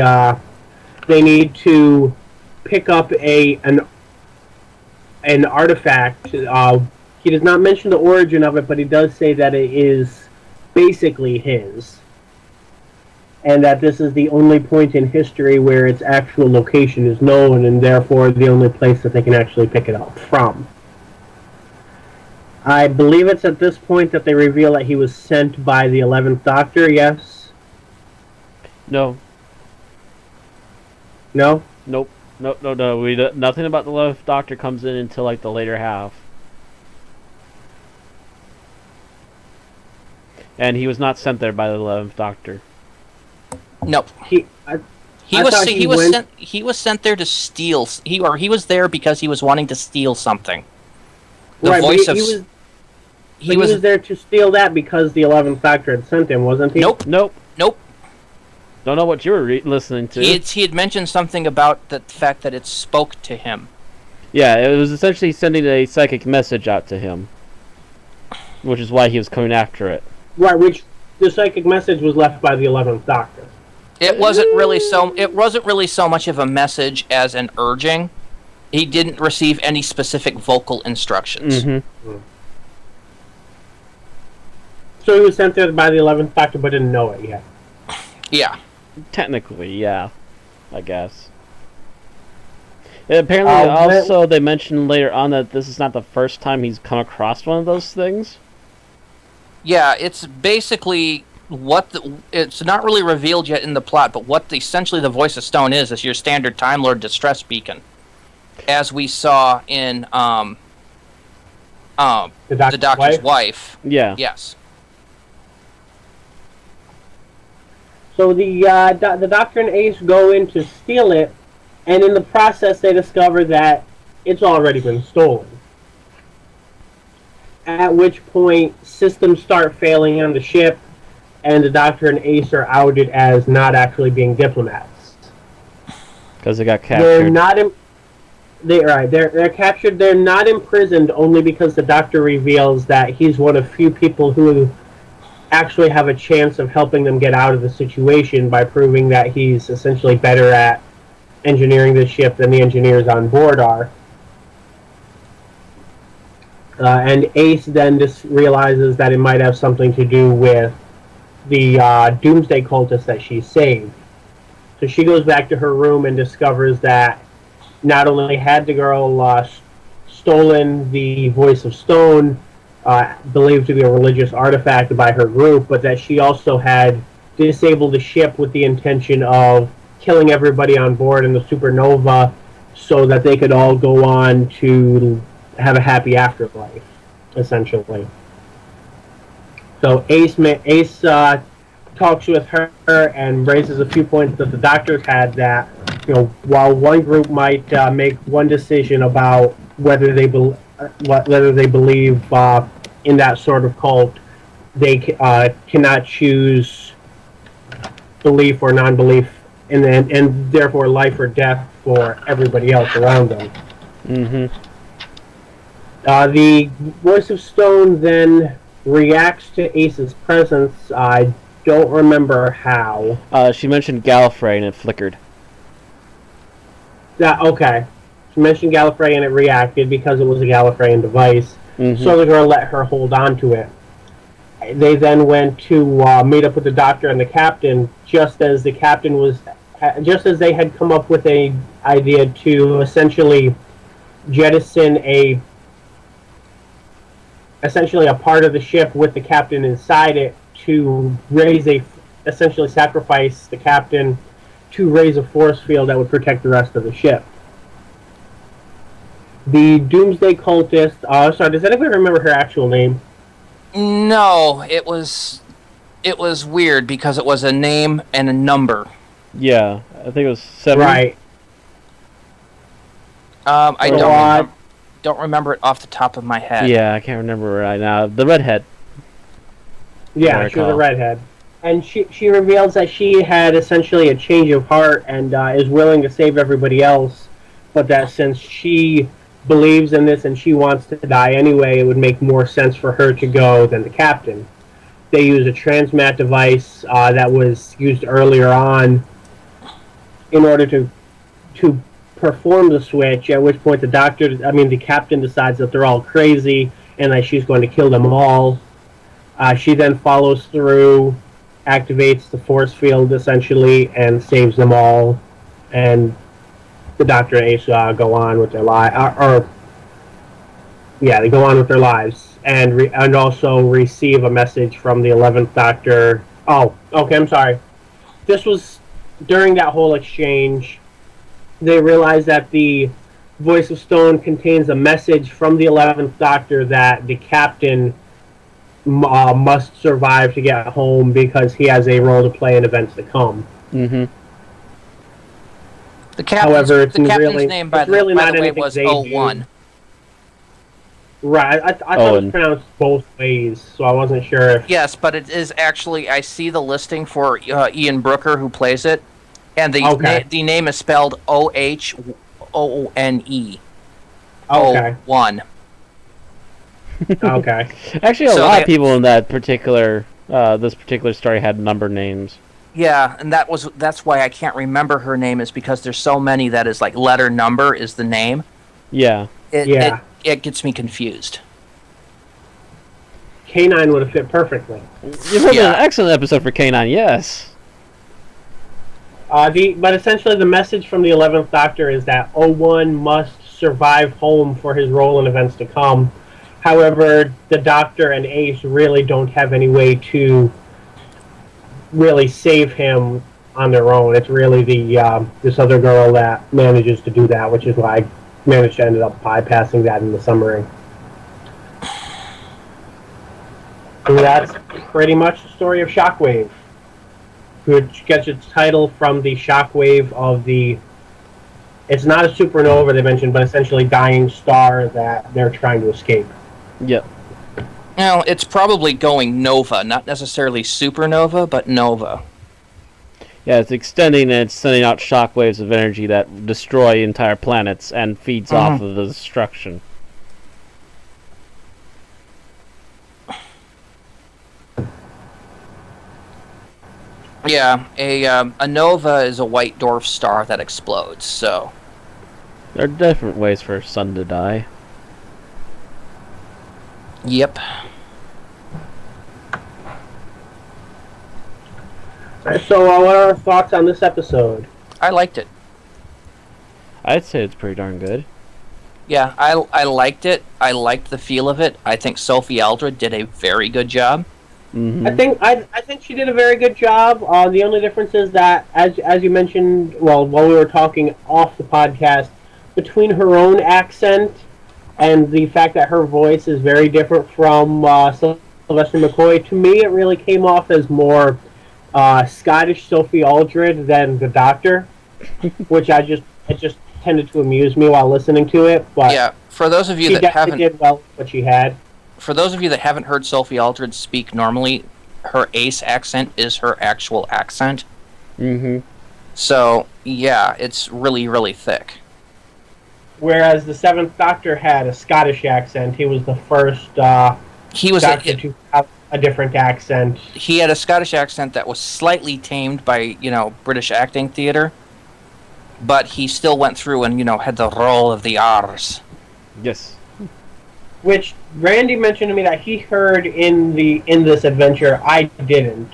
need to pick up an artifact. He does not mention the origin of it, but he does say that it is basically his, and that this is the only point in history where its actual location is known, and therefore the only place that they can actually pick it up from. I believe it's at this point that they reveal that he was sent by the 11th Doctor, yes? No. No? Nope. No. Nothing about the 11th Doctor comes in until like the later half. And he was not sent there by the 11th Doctor. Nope. He thought he went- He was sent there to steal. He was there because he was wanting to steal something. The right, voice but of he was there to steal that because the 11th Doctor had sent him, wasn't he? Nope. Don't know what you were listening to. He had mentioned something about the fact that it spoke to him. Yeah, it was essentially sending a psychic message out to him, which is why he was coming after it. Right, which the psychic message was left by the 11th Doctor. It wasn't really so much of a message as an urging. He didn't receive any specific vocal instructions. Mm-hmm. So he was sent there by the 11th Doctor but didn't know it yet. Yeah. Technically, yeah, I guess. And apparently, also, they mentioned later on that this is not the first time he's come across one of those things. Yeah, it's basically it's not really revealed yet in the plot, but what essentially the Voice of Stone is your standard Time Lord distress beacon, as we saw in the Doctor's wife. Yeah. Yes. So the Doctor and Ace go in to steal it, and in the process they discover that it's already been stolen. At which point, systems start failing on the ship, and the Doctor and Ace are outed as not actually being diplomats. Because they got captured. They're captured. They're not imprisoned only because the Doctor reveals that he's one of few people who actually have a chance of helping them get out of the situation by proving that he's essentially better at engineering the ship than the engineers on board are. And Ace then just realizes that it might have something to do with the Doomsday cultist that she saved. So she goes back to her room and discovers that not only had the girl stolen the Voice of Stone, believed to be a religious artifact by her group, but that she also had disabled the ship with the intention of killing everybody on board in the supernova so that they could all go on to have a happy afterlife, essentially. So Ace talks with her and raises a few points that the Doctor's had, that while one group might make one decision about whether they believe in that sort of cult, they cannot choose belief or non-belief, and therefore life or death for everybody else around them. Mm-hmm. The Voice of Stone then reacts to Ace's presence. I don't remember how. She mentioned Gallifrey and it flickered. Okay. She mentioned Gallifrey and it reacted because it was a Gallifreyan device. Mm-hmm. So the girl let her hold on to it. They then went to meet up with the Doctor and the Captain, just as they had come up with an idea to essentially jettison essentially a part of the ship with the Captain inside it to essentially sacrifice the Captain to raise a force field that would protect the rest of the ship. The Doomsday cultist, sorry, does anybody remember her actual name? No, it was weird because it was a name and a number. Yeah, I think it was 7. Right. I don't remember it off the top of my head. Yeah, I can't remember right now. The redhead. Yeah, she was a redhead. And she reveals that she had essentially a change of heart and is willing to save everybody else, but that since she believes in this and she wants to die anyway, it would make more sense for her to go than the Captain. They use a transmat device that was used earlier on in order to perform the switch, at which point the Captain decides that they're all crazy and that she's going to kill them all. She then follows through, activates the force field essentially, and saves them all. And the Doctor and Ace go on with their lives. They go on with their lives, and also receive a message from the 11th Doctor. Oh, okay, I'm sorry. This was during that whole exchange. they realize that the Voice of Stone contains a message from the 11th Doctor that the captain must survive to get home because he has a role to play in events to come. Mm-hmm. However, The captain's name, by it's really the not way, anything was they O1. do. Right, I thought it was Owen. pronounced both ways, so I wasn't sure if... Yes, but it is actually. I see the listing for Ian Brooker, who plays it, and Okay. the name is spelled OHONE. Okay. O1. Okay. Actually, a So lot of people in that particular this particular story had number names. Yeah, and that's why I can't remember her name, is because there's so many that is like letter number is the name. Yeah. It gets me confused. K9 would have fit perfectly. It was an excellent episode for K9, yes. But essentially the message from the 11th Doctor is that O1 must survive home for his role in events to come. However, the Doctor and Ace really don't have any way to really save him on their own. It's really the this other girl that manages to do that, which is why I managed to end up bypassing that in the summary. And that's pretty much the story of Shockwave, which gets its title from the shockwave of the... It's not a supernova they mentioned, but essentially dying star that they're trying to escape. Yep. Now, it's probably going nova, not necessarily supernova, but nova. Yeah, it's extending and it's sending out shockwaves of energy that destroy entire planets and feeds off of the destruction. Yeah, a nova is a white dwarf star that explodes, so... There are different ways for a sun to die. Yep. So, what are our thoughts on this episode? I liked it. I'd say it's pretty darn good. Yeah, I liked it. I liked the feel of it. I think Sophie Aldred did a very good job. Mm-hmm. I think she did a very good job. The only difference is that, as you mentioned, well, while we were talking off the podcast, between her own accent and the fact that her voice is very different from Sylvester McCoy, to me it really came off as more Scottish Sophie Aldred than the Doctor, which it just tended to amuse me while listening to it. But yeah, for those of you she that definitely haven't did well with what she had. For those of you that haven't heard Sophie Aldred speak normally, her ace accent is her actual accent. Mm-hmm. So, yeah, it's really, really thick. Whereas the Seventh Doctor had a Scottish accent. He was the first He was Doctor to have a different accent. he had a Scottish accent that was slightly tamed by, British acting theater, but he still went through and, had the roll of the R's. Yes. Which Randy mentioned to me that he heard in this adventure. I didn't.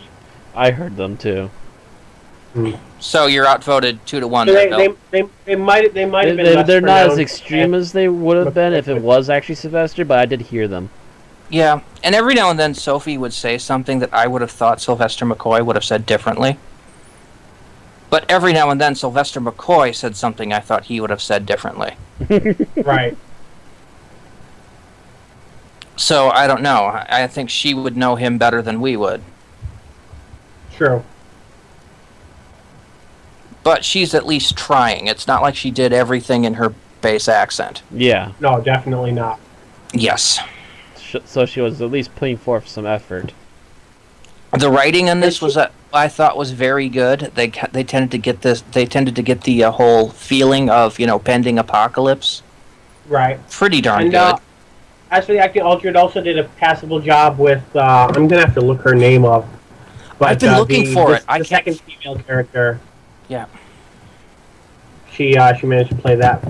I heard them too. So you're outvoted 2-1. So they might have been. Less They're not as pronounced extreme as they would have been if it was actually Sylvester, but I did hear them. Yeah, and every now and then Sophie would say something that I would have thought Sylvester McCoy would have said differently. But every now and then Sylvester McCoy said something I thought he would have said differently. Right. So I don't know. I think she would know him better than we would. True. But she's at least trying. It's not like she did everything in her base accent. Yeah. No, definitely not. Yes. So she was at least putting forth some effort. The writing in this I thought was very good. They tended to get this. They tended to get the whole feeling of pending apocalypse. Right. Pretty darn good. As for the acting, Aldred also did a passable job with. I'm gonna have to look her name up. But, I've been looking for it. The second female character. Yeah. She managed to play that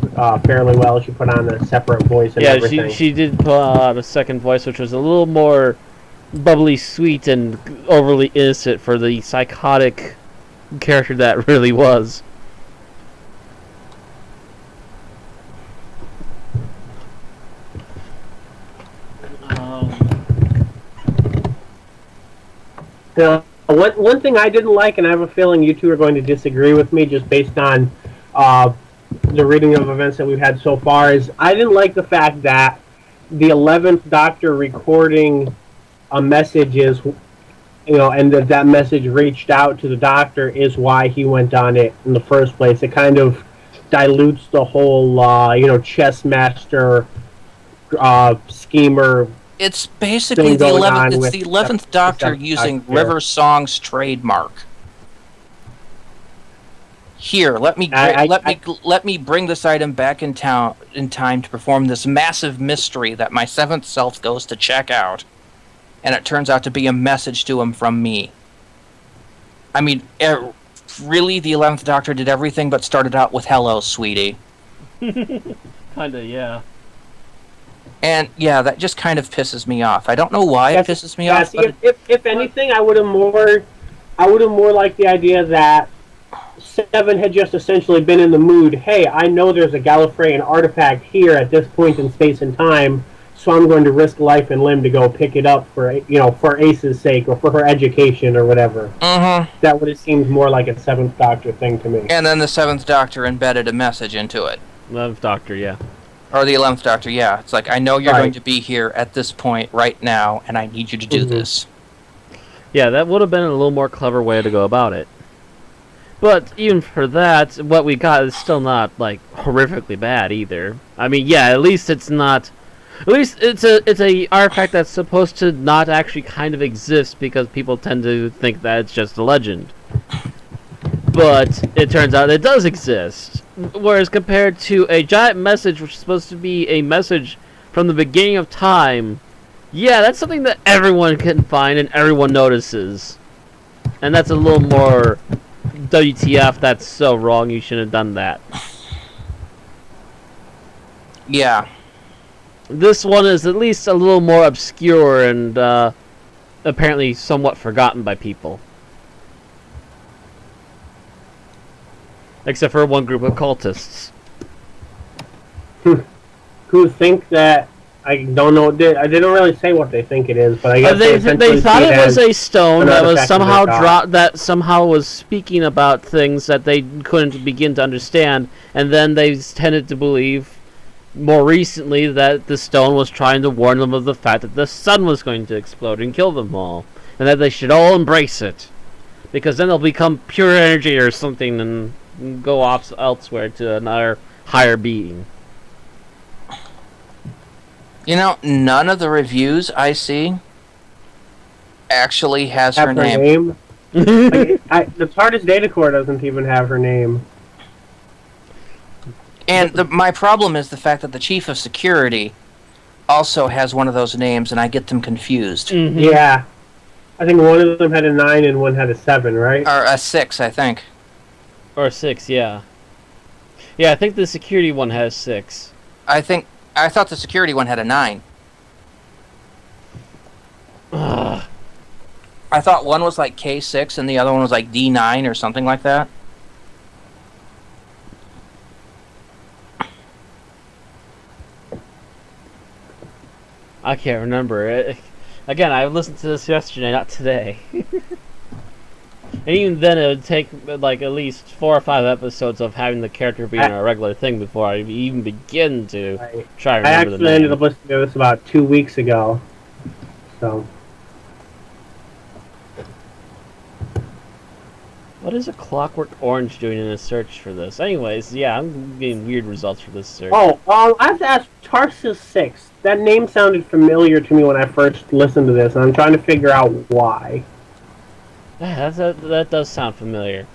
fairly well. She put on a separate voice and everything. Yeah, she did put on a second voice, which was a little more bubbly sweet and overly innocent for the psychotic character that really was. One thing I didn't like, and I have a feeling you two are going to disagree with me, just based on the reading of events that we've had so far is I didn't like the fact that the 11th Doctor recording a message is, and that message reached out to the Doctor is why he went on it in the first place. It kind of dilutes the whole, chess master, schemer It's basically thing the going 11th. on It's with the 11th Doctor the using Doctor. River Song's trademark. Here, let me bring this item back in time to perform this massive mystery that my seventh self goes to check out, and it turns out to be a message to him from me. I mean, really, the 11th Doctor did everything but started out with "Hello, sweetie." Kinda, yeah. And yeah, that just kind of pisses me off. I don't know why it pisses me off. See, if anything, I would have more liked the idea that Seven had just essentially been in the mood. Hey, I know there's a Gallifreyan artifact here at this point in space and time, so I'm going to risk life and limb to go pick it up for Ace's sake or for her education or whatever. Mm-hmm. That would have seemed more like a Seventh Doctor thing to me. And then the seventh Doctor embedded a message into it. 11th Doctor, yeah. Or the 11th Doctor, yeah. It's like, I know you're going to be here at this point right now, and I need you to do this. Yeah, that would have been a little more clever way to go about it. But even for that, what we got is still not, horrifically bad either. I mean, yeah, at least it's not... At least it's a artifact that's supposed to not actually kind of exist because people tend to think that it's just a legend. But it turns out it does exist. Whereas compared to a giant message, which is supposed to be a message from the beginning of time, yeah, that's something that everyone can find and everyone notices. And that's a little more WTF, that's so wrong, you shouldn't have done that. Yeah. This one is at least a little more obscure and apparently somewhat forgotten by people. Except for one group of cultists. Who think that... I don't know. They didn't really say what they think it is, but I guess they thought it was a stone that was somehow dropped. that somehow was speaking about things that they couldn't begin to understand, and then they tended to believe more recently that the stone was trying to warn them of the fact that the sun was going to explode and kill them all, and that they should all embrace it, because then they'll become pure energy or something and go off elsewhere to another higher being. You know, none of the reviews I see actually has her name. The TARDIS data core doesn't even have her name. And my problem is the fact that the chief of security also has one of those names, and I get them confused. Mm-hmm. Yeah. I think one of them had a 9 and one had a 7, right? Or a 6, I think. Or 6, yeah. Yeah, I think the security one has 6. I thought the security one had a 9. Ugh. I thought one was like K6 and the other one was like D9 or something like that. I can't remember. Again, I listened to this yesterday, not today. And even then, it would take at least 4 or 5 episodes of having the character being a regular thing before I even begin to try to remember the name. I actually ended up listening to this about 2 weeks ago. So. What is a Clockwork Orange doing in a search for this? Anyways, yeah, I'm getting weird results for this search. Oh, I have to ask, Tarsus 6. That name sounded familiar to me when I first listened to this, and I'm trying to figure out why. That does sound familiar.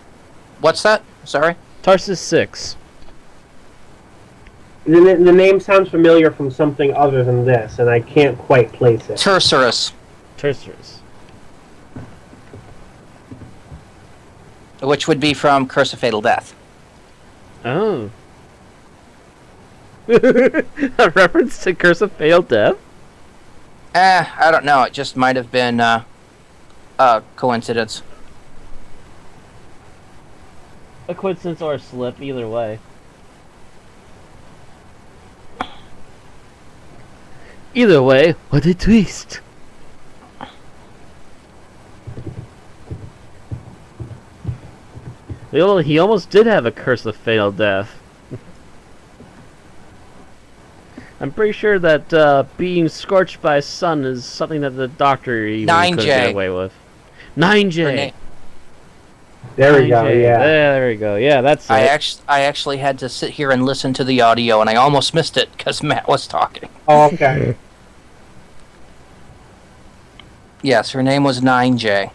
What's that? Sorry? Tarsus 6. The name sounds familiar from something other than this, and I can't quite place it. Tercerus. Which would be from Curse of Fatal Death. Oh. A reference to Curse of Fatal Death? I don't know. It just might have been coincidence. A coincidence or a slip, either way. Either way, what a twist! He almost did have a Curse of Fatal Death. I'm pretty sure that being scorched by sun is something that the Doctor even couldn't 9J. get away with. Her 9J. name. There we go. 9J. Yeah. There we go. Yeah, that's it. I actually had to sit here and listen to the audio, and I almost missed it because Matt was talking. Oh, okay. Yes, her name was 9J.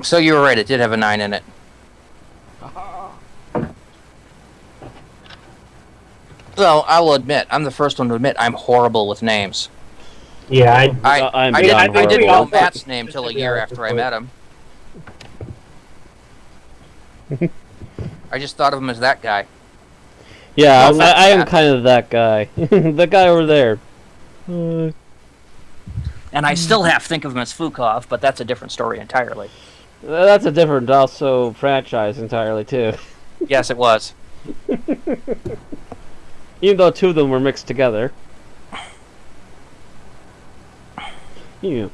So you were right, it did have a 9 in it. So I will admit, I'm the first one to admit I'm horrible with names. Yeah, I'm I done didn't know horrible. Matt's name till a year after I met him. I just thought of him as that guy. Yeah, No, I am Matt. kind of that guy. The guy over there. And I still half think of him as Fukov, but that's a different story entirely. That's a different also franchise entirely too. Yes, it was. Even though two of them were mixed together. You.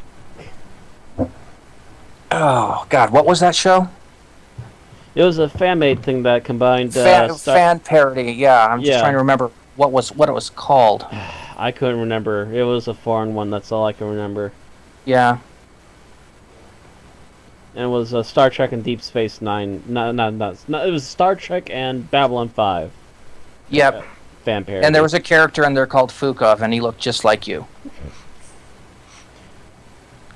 Oh, God, what was that show? It was a fan-made thing that combined Fan parody, yeah. I'm just Yeah. trying to remember what it was called. I couldn't remember. It was a foreign one. That's all I can remember. Yeah. And it was Star Trek and Deep Space Nine. No, it was Star Trek and Babylon 5 Yep. fan parody. And there was a character in there called Fukov, and he looked just like you.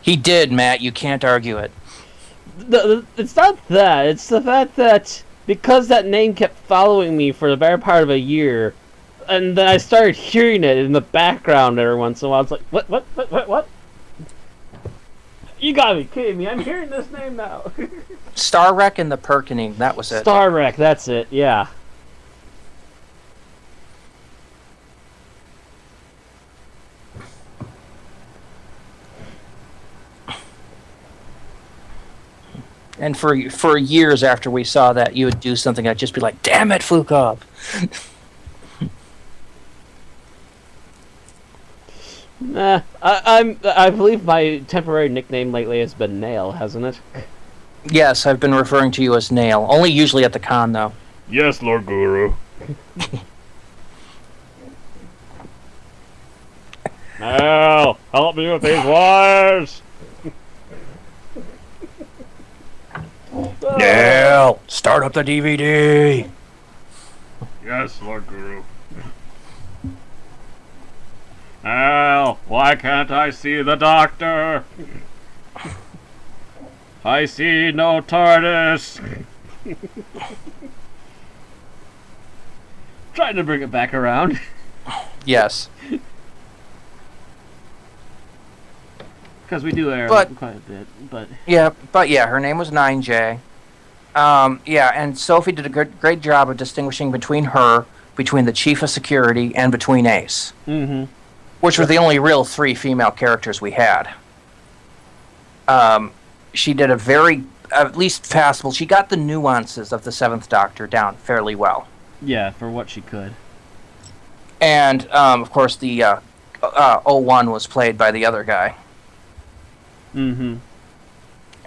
He did, Matt. You can't argue it. It's not that. It's the fact that because that name kept following me for the better part of a year, and then I started hearing it in the background every once in a while. I was like, what? You gotta be kidding me! I'm hearing this name now. Star Wreck and the Perkening, that was it. Star Wreck. That's it. Yeah. And for years after we saw that, you would do something, I'd just be like, damn it, Fukov. I believe my temporary nickname lately has been Nail, hasn't it? Yes, I've been referring to you as Nail. Only usually at the con, though. Yes, Lord Guru. Nail, help me with these wires. Nail, start up the DVD. Yes, Lord Guru. Al, why can't I see the Doctor? I see no TARDIS. Trying to bring it back around. Yes. Because we do air But- quite a bit, but... Yeah, her name was 9J. Yeah, and Sophie did a great job of distinguishing between her, between the Chief of Security, and between Ace. Mm-hmm. Which were the only real 3 female characters we had. She did a very, at least passable, she got the nuances of the 7th Doctor down fairly well. Yeah, for what she could. And, of course, the 01 was played by the other guy. Mm-hmm.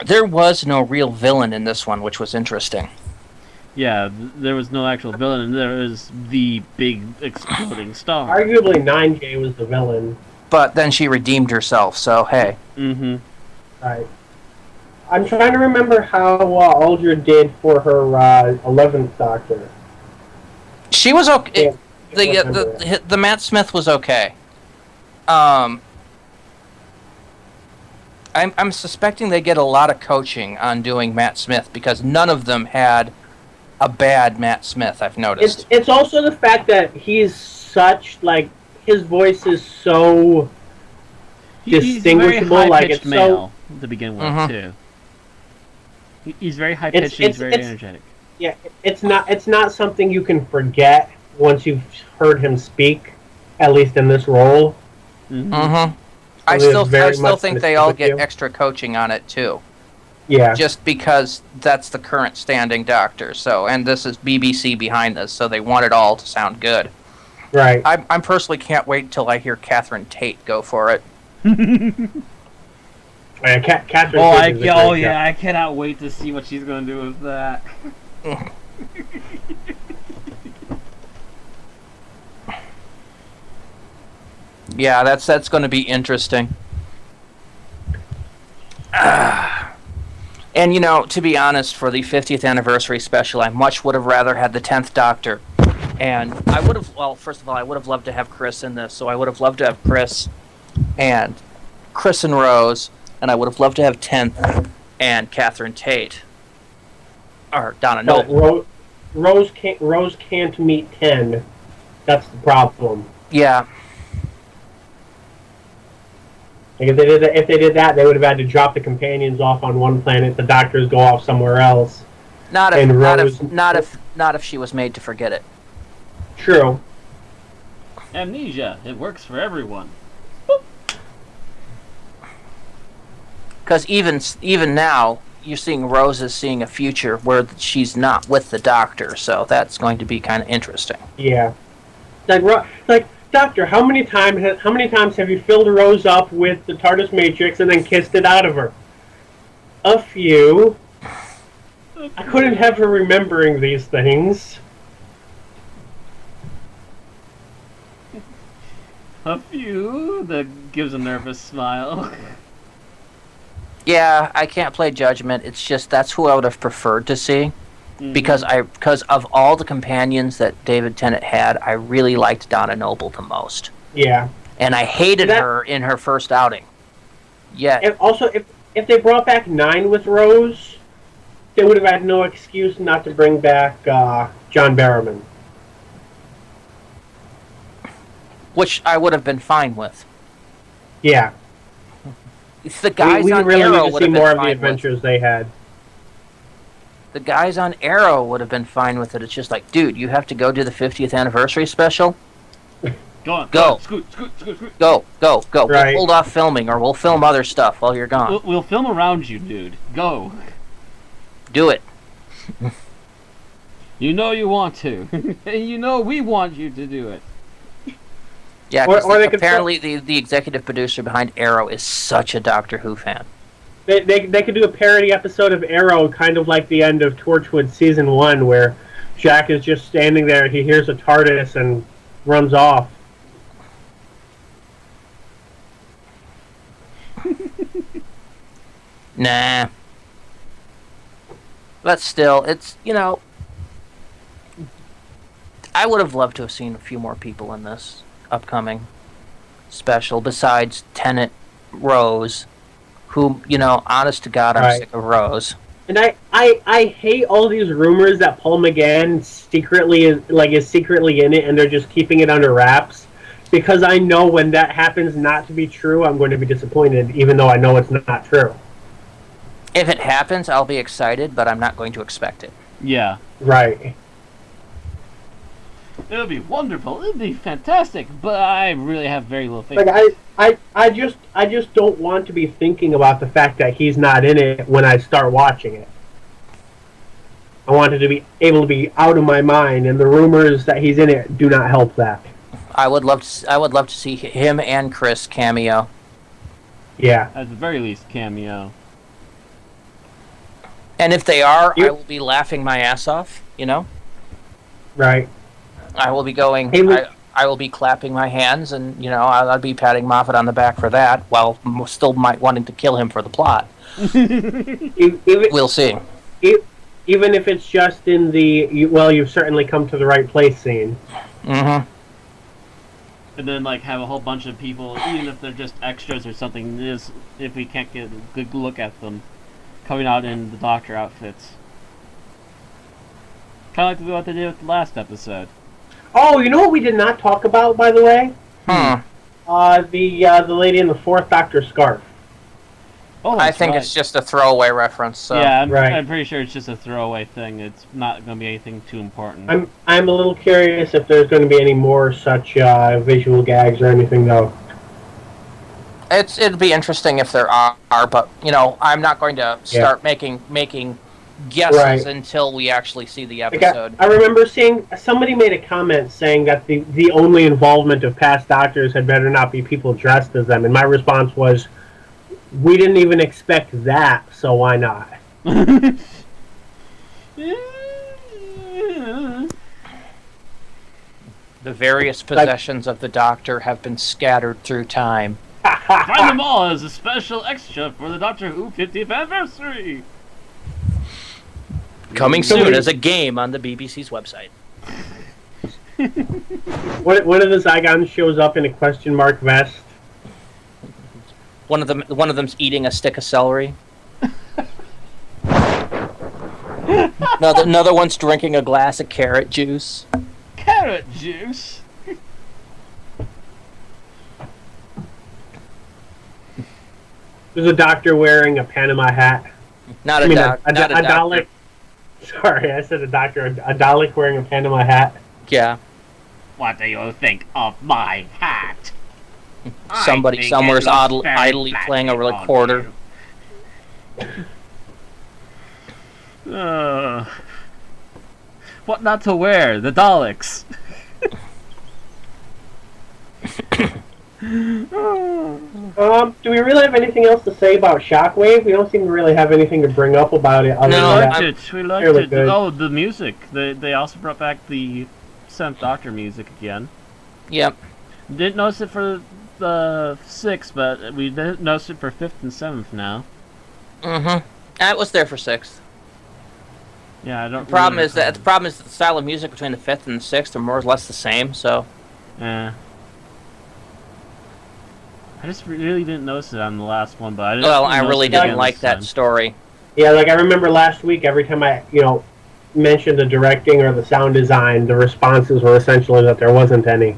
There was no real villain in this one, which was interesting. Yeah, there was no actual villain, and there was the big exploding star. Arguably, 9J was the villain. But then she redeemed herself, so hey. Mm-hmm. Right. I'm trying to remember how Aldred did for her 11th Doctor. She was okay. Yeah, I remember. The Matt Smith was okay. I'm suspecting they get a lot of coaching on doing Matt Smith because none of them had a bad Matt Smith, I've noticed. It's also the fact that he's such, like, his voice is so distinguishable. He's very Like, high-pitched it's male to begin with, Mhm. too. He's very high-pitched, he's very energetic. Yeah, it's not something you can forget once you've heard him speak, at least in this role. Mm-hmm. Mm-hmm. I It still is very much think gonna they stick all with get you. extra coaching on it too, Yeah. just because that's the current standing doctor. So, and this is BBC behind this, so they want it all to sound good. Right. I'm personally can't wait till I hear Catherine Tate go for it. Yeah, Catherine Oh, Tate is a great job. I cannot wait to see what she's going to do with that. Yeah, that's going to be interesting. And to be honest, for the 50th anniversary special, I much would have rather had the 10th Doctor. And I would have, well, first of all, I would have loved to have Chris in this. So I would have loved to have and Chris and Rose, and I would have loved to have 10th and Catherine Tate or Donna But Noble. Rose can't meet 10. That's the problem. Yeah, Like if they did that, they would have had to drop the companions off on one planet, the doctors go off somewhere else, not if and not Rose. if not if not if she was made to forget it. True. Amnesia. It works for everyone. Because even now, you're seeing Rose is seeing a future where she's not with the Doctor, so that's going to be kind of interesting. Yeah. Like Doctor, how many times have you filled Rose up with the TARDIS Matrix and then kissed it out of her? A few. I couldn't have her remembering these things. A few. That gives a nervous smile. Yeah, I can't play judgment. It's just that's who I would have preferred to see. Mm-hmm. Because of all the companions that David Tennant had, I really liked Donna Noble the most. Yeah. And I hated her in her first outing. Yeah. And also, if they brought back 9 with Rose, they would have had no excuse not to bring back John Barrowman. Which I would have been fine with. Yeah. It's the guys we on really Arrow need to would see have been more of the fine adventures they had. The guys on Arrow would have been fine with it. It's just like, dude, you have to go do the 50th anniversary special? Go on. Go. Scoot. Go. Right. We'll hold off filming, or we'll film other stuff while you're gone. We'll film around you, dude. Go. Do it. You know you want to. And you know we want you to do it. Yeah, Or because they could apparently the executive producer behind Arrow is such a Doctor Who fan. They could do a parody episode of Arrow, kind of like the end of Torchwood Season 1, where Jack is just standing there, he hears a TARDIS and runs off. Nah. But still, it's, I would have loved to have seen a few more people in this upcoming special, besides Tennant, Rose, who, honest to God, I'm sick of Rose. And I hate all these rumors that Paul McGann is secretly in it, and they're just keeping it under wraps. Because I know when that happens not to be true, I'm going to be disappointed, even though I know it's not true. If it happens, I'll be excited, but I'm not going to expect it. Yeah. Right. It'll be wonderful. It'll be fantastic. But I really have very little faith. Like I just don't want to be thinking about the fact that he's not in it when I start watching it. I want it to be able to be out of my mind, and the rumors that he's in it do not help that. I would love to see him and Chris cameo. Yeah. At the very least, cameo. And if they are, I will be laughing my ass off, Right. I will be going, I will be clapping my hands, and, I'll be patting Moffat on the back for that, while still wanting to kill him for the plot. We'll see. Even if it's just in the, you've certainly come to the right place scene. Mm-hmm. And then, have a whole bunch of people, even if they're just extras or something, if we can't get a good look at them, coming out in the Doctor outfits. Kind of like what they did with the last episode. Oh, you know what we did not talk about, by the way? The lady in the 4th Doctor scarf. Oh, I think it's just a throwaway reference. So. Yeah, Right. I'm pretty sure it's just a throwaway thing. It's not going to be anything too important. I'm a little curious if there's going to be any more such visual gags or anything, though. It'd be interesting if there are, but I'm not going to start making guesses until we actually see the episode. I remember seeing somebody made a comment saying that the only involvement of past Doctors had better not be people dressed as them, and my response was, we didn't even expect that, so why not? The various possessions of the Doctor have been scattered through time. Find them all as a special extra for the Doctor Who 50th anniversary. Coming soon as a game on the BBC's website. One of the Zygons shows up in a question mark vest. One of them's eating a stick of celery. Another one's drinking a glass of carrot juice. Carrot juice? There's a Doctor wearing a Panama hat. Not a doctor. Dalek. Sorry, I said a Doctor. A Dalek wearing a Panama hat. Yeah. What do you think of my hat? Somebody somewhere's idly playing a recorder. What not to wear? The Daleks. Do we really have anything else to say about Shockwave? We don't seem to really have anything to bring up about it. We liked it. Good. Oh, the music. They also brought back the 7th Doctor music again. Yep. Didn't notice it for the 6th, but we did notice it for 5th and 7th now. Mm-hmm. It was there for 6th. Yeah, I don't. The problem is that the style of music between the 5th and the 6th are more or less the same. So. Yeah. I just really didn't notice it on the last one, but I really didn't like that story. Yeah, like I remember last week, every time I, mentioned the directing or the sound design, the responses were essentially that there wasn't any.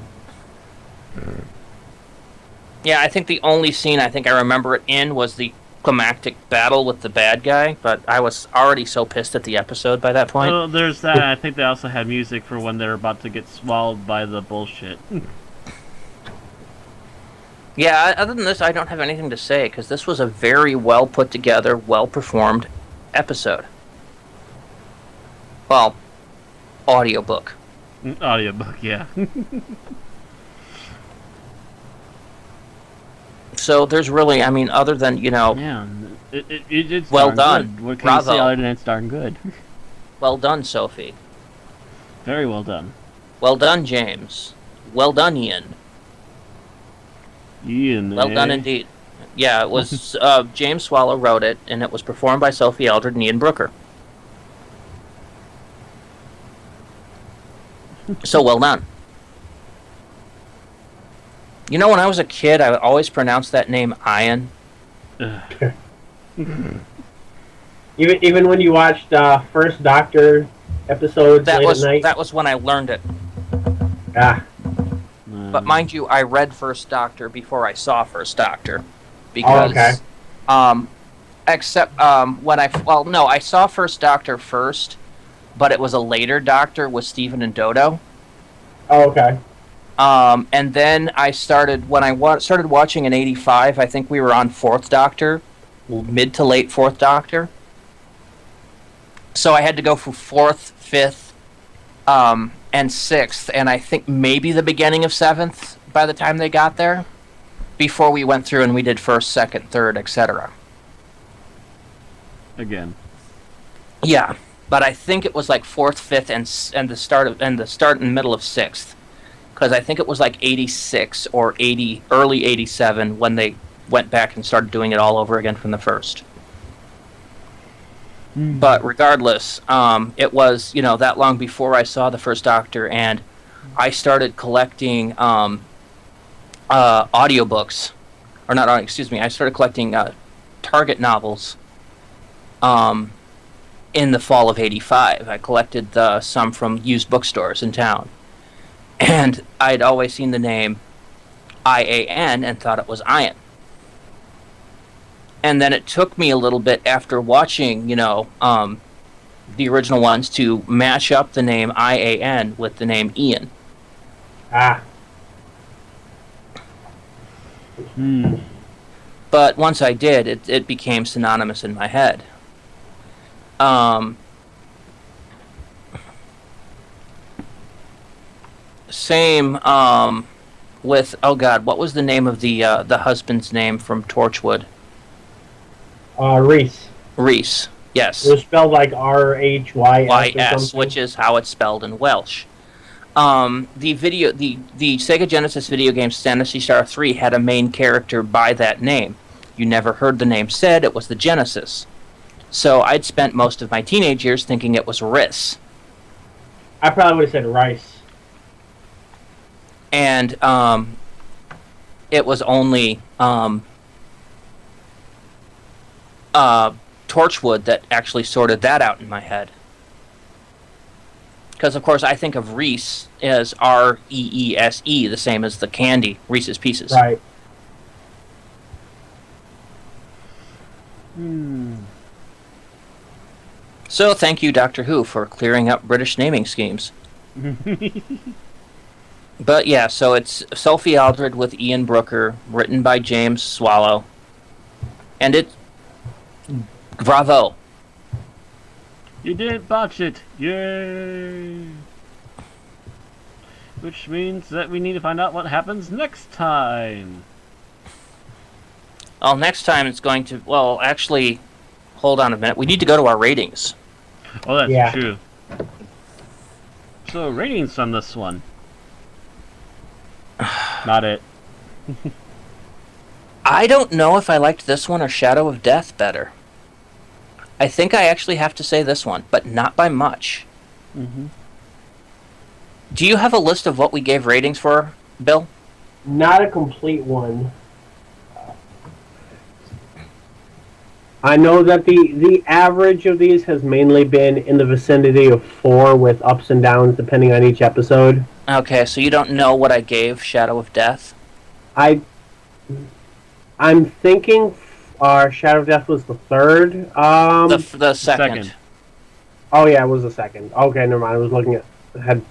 Yeah, I think the only scene I remember it in was the climactic battle with the bad guy, but I was already so pissed at the episode by that point. Well, there's that. I think they also had music for when they're about to get swallowed by the bullshit. Yeah, other than this, I don't have anything to say, because this was a very well put together, well performed episode. Well, audiobook. Audiobook, yeah. So there's really, other than, Yeah, it's well done. done. What can Bravo. you say other than it's darn good? Well done, Sophie. Very well done. Well done, James. Well done, Ian. Ian, Well done indeed. Yeah, it was James Swallow wrote it, and it was performed by Sophie Eldred and Ian Brooker. So well done. When I was a kid, I would always pronounce that name Ian. Even when you watched First Doctor episodes late at night? That was when I learned it. Ah. But mind you, I read First Doctor before I saw First Doctor. Because, I saw First Doctor first, but it was a later Doctor with Stephen and Dodo. Oh, okay. And then I started, when I started watching in 85, I think we were on 4th Doctor, mid to late 4th Doctor. So I had to go for 4th, 5th, and 6th, and I think maybe the beginning of 7th by the time they got there, before we went through and we did 1st, 2nd, 3rd, etc. Again. Yeah, but I think it was like 4th, 5th, and the start and middle of 6th, because I think it was like 86 or early 87 when they went back and started doing it all over again from the 1st. But regardless, it was, that long before I saw the First Doctor, and I started collecting audiobooks. I started collecting Target novels in the fall of 85. I collected some from used bookstores in town. And I'd always seen the name IAN and thought it was Ian. And then it took me a little bit after watching, the original ones to match up the name IAN with the name Ian. Ah. But once I did, it became synonymous in my head. Same with, oh God, what was the name of the husband's name from Torchwood? Reese. Reese, yes. It was spelled like RHYS or YS, something. which is how it's spelled in Welsh. the Sega Genesis video game Phantasy Star 3 had a main character by that name. You never heard the name said. It was the Genesis. So I'd spent most of my teenage years thinking it was Riss. I probably would have said Rice. And it was only Torchwood that actually sorted that out in my head. Because, of course, I think of Reese as Reese, the same as the candy, Reese's Pieces. Right. So, thank you, Doctor Who, for clearing up British naming schemes. But, yeah, so it's Sophie Aldred with Ian Brooker, written by James Swallow. And it... Bravo. You didn't botch it! Yay! Which means that we need to find out what happens next time. Well, next time it's going to... Well, actually, hold on a minute. We need to go to our ratings. Oh, that's Yeah. true. So, ratings on this one. Not it. I don't know if I liked this one or Shadow of Death better. I think I actually have to say this one, but not by much. Do you have a list of what we gave ratings for, Bill? Not a complete one. I know that the average of these has mainly been in the vicinity of 4 with ups and downs depending on each episode. Okay, so you don't know what I gave Shadow of Death? I'm thinking Shadow of Death was the third. The second. Oh yeah, it was the second. Okay, never mind. I was looking at had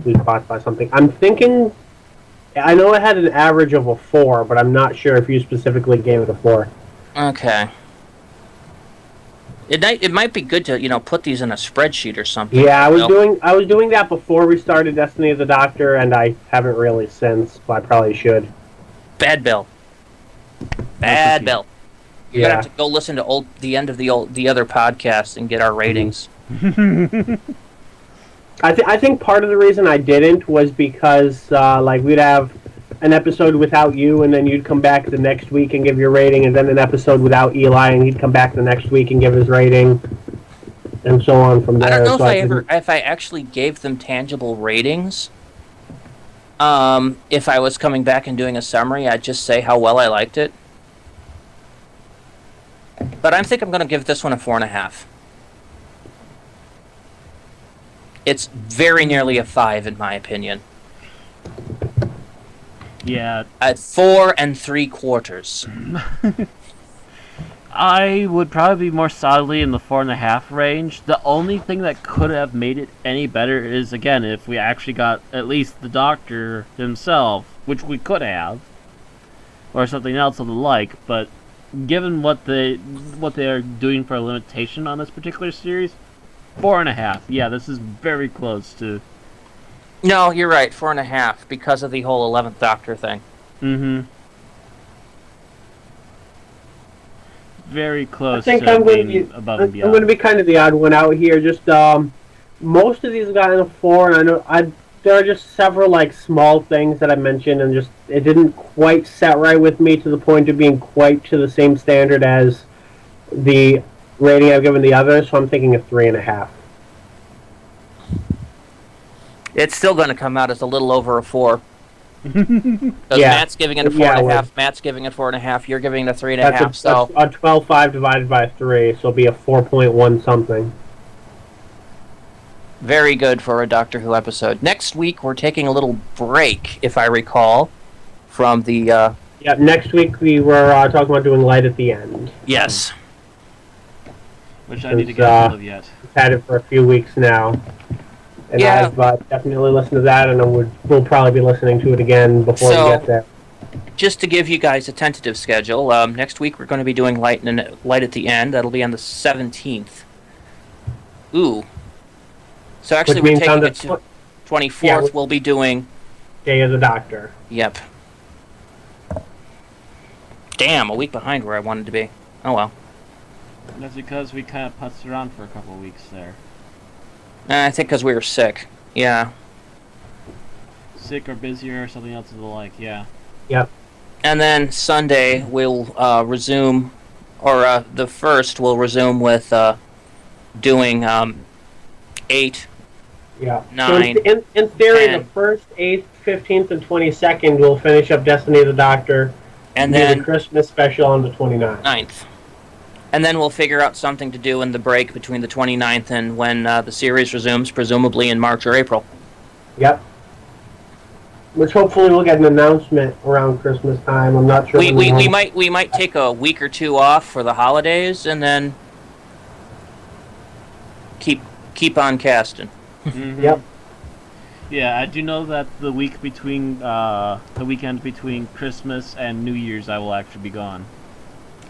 we bought by something. I'm thinking. I know it had an average of a 4, but I'm not sure if you specifically gave it a 4. Okay. It might be good to put these in a spreadsheet or something. Yeah, I was doing that before we started Destiny of the Doctor, and I haven't really since. But I probably should. Bad Bill. Bad Bill. You're gonna Yeah. have to go listen to the end of the other podcast and get our ratings. I think part of the reason I didn't was because we'd have an episode without you, and then you'd come back the next week and give your rating, and then an episode without Eli, and he'd come back the next week and give his rating, and so on from there. I don't know So if I actually gave them tangible ratings. If I was coming back and doing a summary, I'd just say how well I liked it. But I think I'm going to give this one a 4.5. It's very nearly a 5 in my opinion. Yeah. At 4 3/4. I would probably be more solidly in the 4.5 range. The only thing that could have made it any better is, again, if we actually got at least the Doctor himself, which we could have, or something else of the like. But given what they are doing for a limitation on this particular series, 4.5. Yeah, this is very close to. No, you're right, 4.5 because of the whole 11th Doctor thing. Very close. I think to I'm going to being be above and I'm beyond. going to be kind of the odd one out here. Just most of these have gotten a 4, and I know there are just several small things that I mentioned, and just it didn't quite set right with me to the point of being quite to the same standard as the rating I've given the others. So I'm thinking a 3.5. It's still going to come out as a little over a 4. Because Yeah. Matt's giving it a 4.5. Matt's giving it 4.5. You're giving it a 3.5. That's a 12.5 divided by 3, so it'll be a 4.1 something. Very good for a Doctor Who episode. Next week we're taking a little break, if I recall, from the. Yeah, next week we were talking about doing Light at the End. Yes. Which I need to get a hold of yet. We've had it for a few weeks now. And Yeah. I've definitely listened to that, and we'll probably be listening to it again before we get there. Just to give you guys a tentative schedule, next week we're going to be doing Light at the End. That'll be on the 17th. Ooh. So actually Which we're means on taking the it to 24th. We'll be doing... Day of the Doctor. Yep. Damn, a week behind where I wanted to be. Oh well. That's because we kind of putzed around for a couple of weeks there. I think because we were sick. Yeah. sick or busy or something else of the like. Yeah. Yep. And then Sunday we'll resume, or the first we'll resume with doing 8, Yeah. So 9, in theory, 10, the first, 8th, 15th, and 22nd will finish up Destiny of the Doctor. and Do the then Christmas special on the 29th. 9th. And then we'll figure out something to do in the break between the 29th and when the series resumes, presumably in March or April. Yep. Which hopefully we'll get an announcement around Christmas time. I'm not sure. We might take a week or two off for the holidays and then keep on casting. Mm-hmm. Yep. Yeah, I do know that the weekend between Christmas and New Year's, I will actually be gone.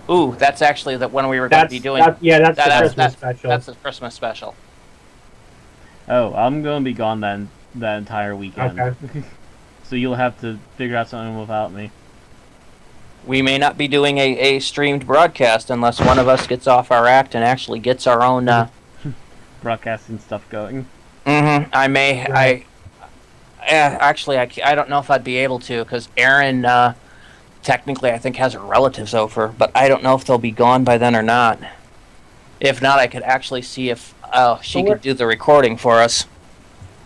Ooh, that's actually the one we were going to be doing. That's the Christmas special. That's the Christmas special. Oh, I'm going to be gone then that entire weekend. Okay. So you'll have to figure out something without me. We may not be doing a streamed broadcast unless one of us gets off our act and actually gets our own. Broadcasting stuff going. Mm-hmm. I may. Right. Actually, I don't know if I'd be able to because Erin technically I think has her relatives over, but I don't know if they'll be gone by then or not. If not, I could actually see if she could do the recording for us.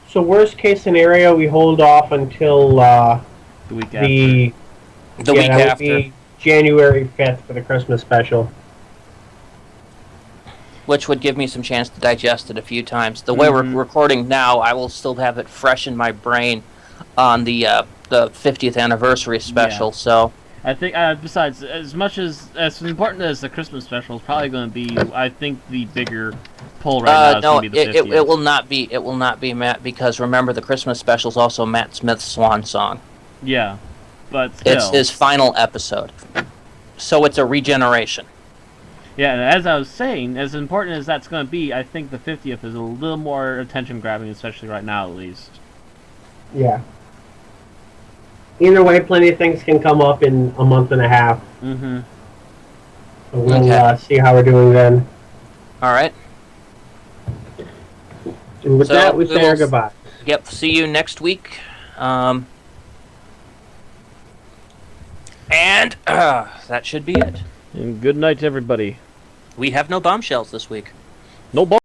So worst case scenario, we hold off until The week after. The week that would after. be January 5th for the Christmas special. Which would give me some chance to digest it a few times. The way we're recording now, I will still have it fresh in my brain on the 50th anniversary special. Yeah. So I think, besides, as important as the Christmas special is probably going to be, I think the bigger pull right now is no, going to be the 50th. it will not be. It will not be Matt because remember the Christmas special is also Matt Smith's swan song. Yeah, but still. It's his final episode, so it's a regeneration. Yeah, and as I was saying, as important as that's going to be, I think the 50th is a little more attention-grabbing, especially right now, at least. Yeah. Either way, plenty of things can come up in a month and a half. Mm-hmm. So we'll see how we're doing then. All right. And with that, we say our goodbye. Yep. See you next week. And that should be it. And good night, everybody. We have no bombshells this week. No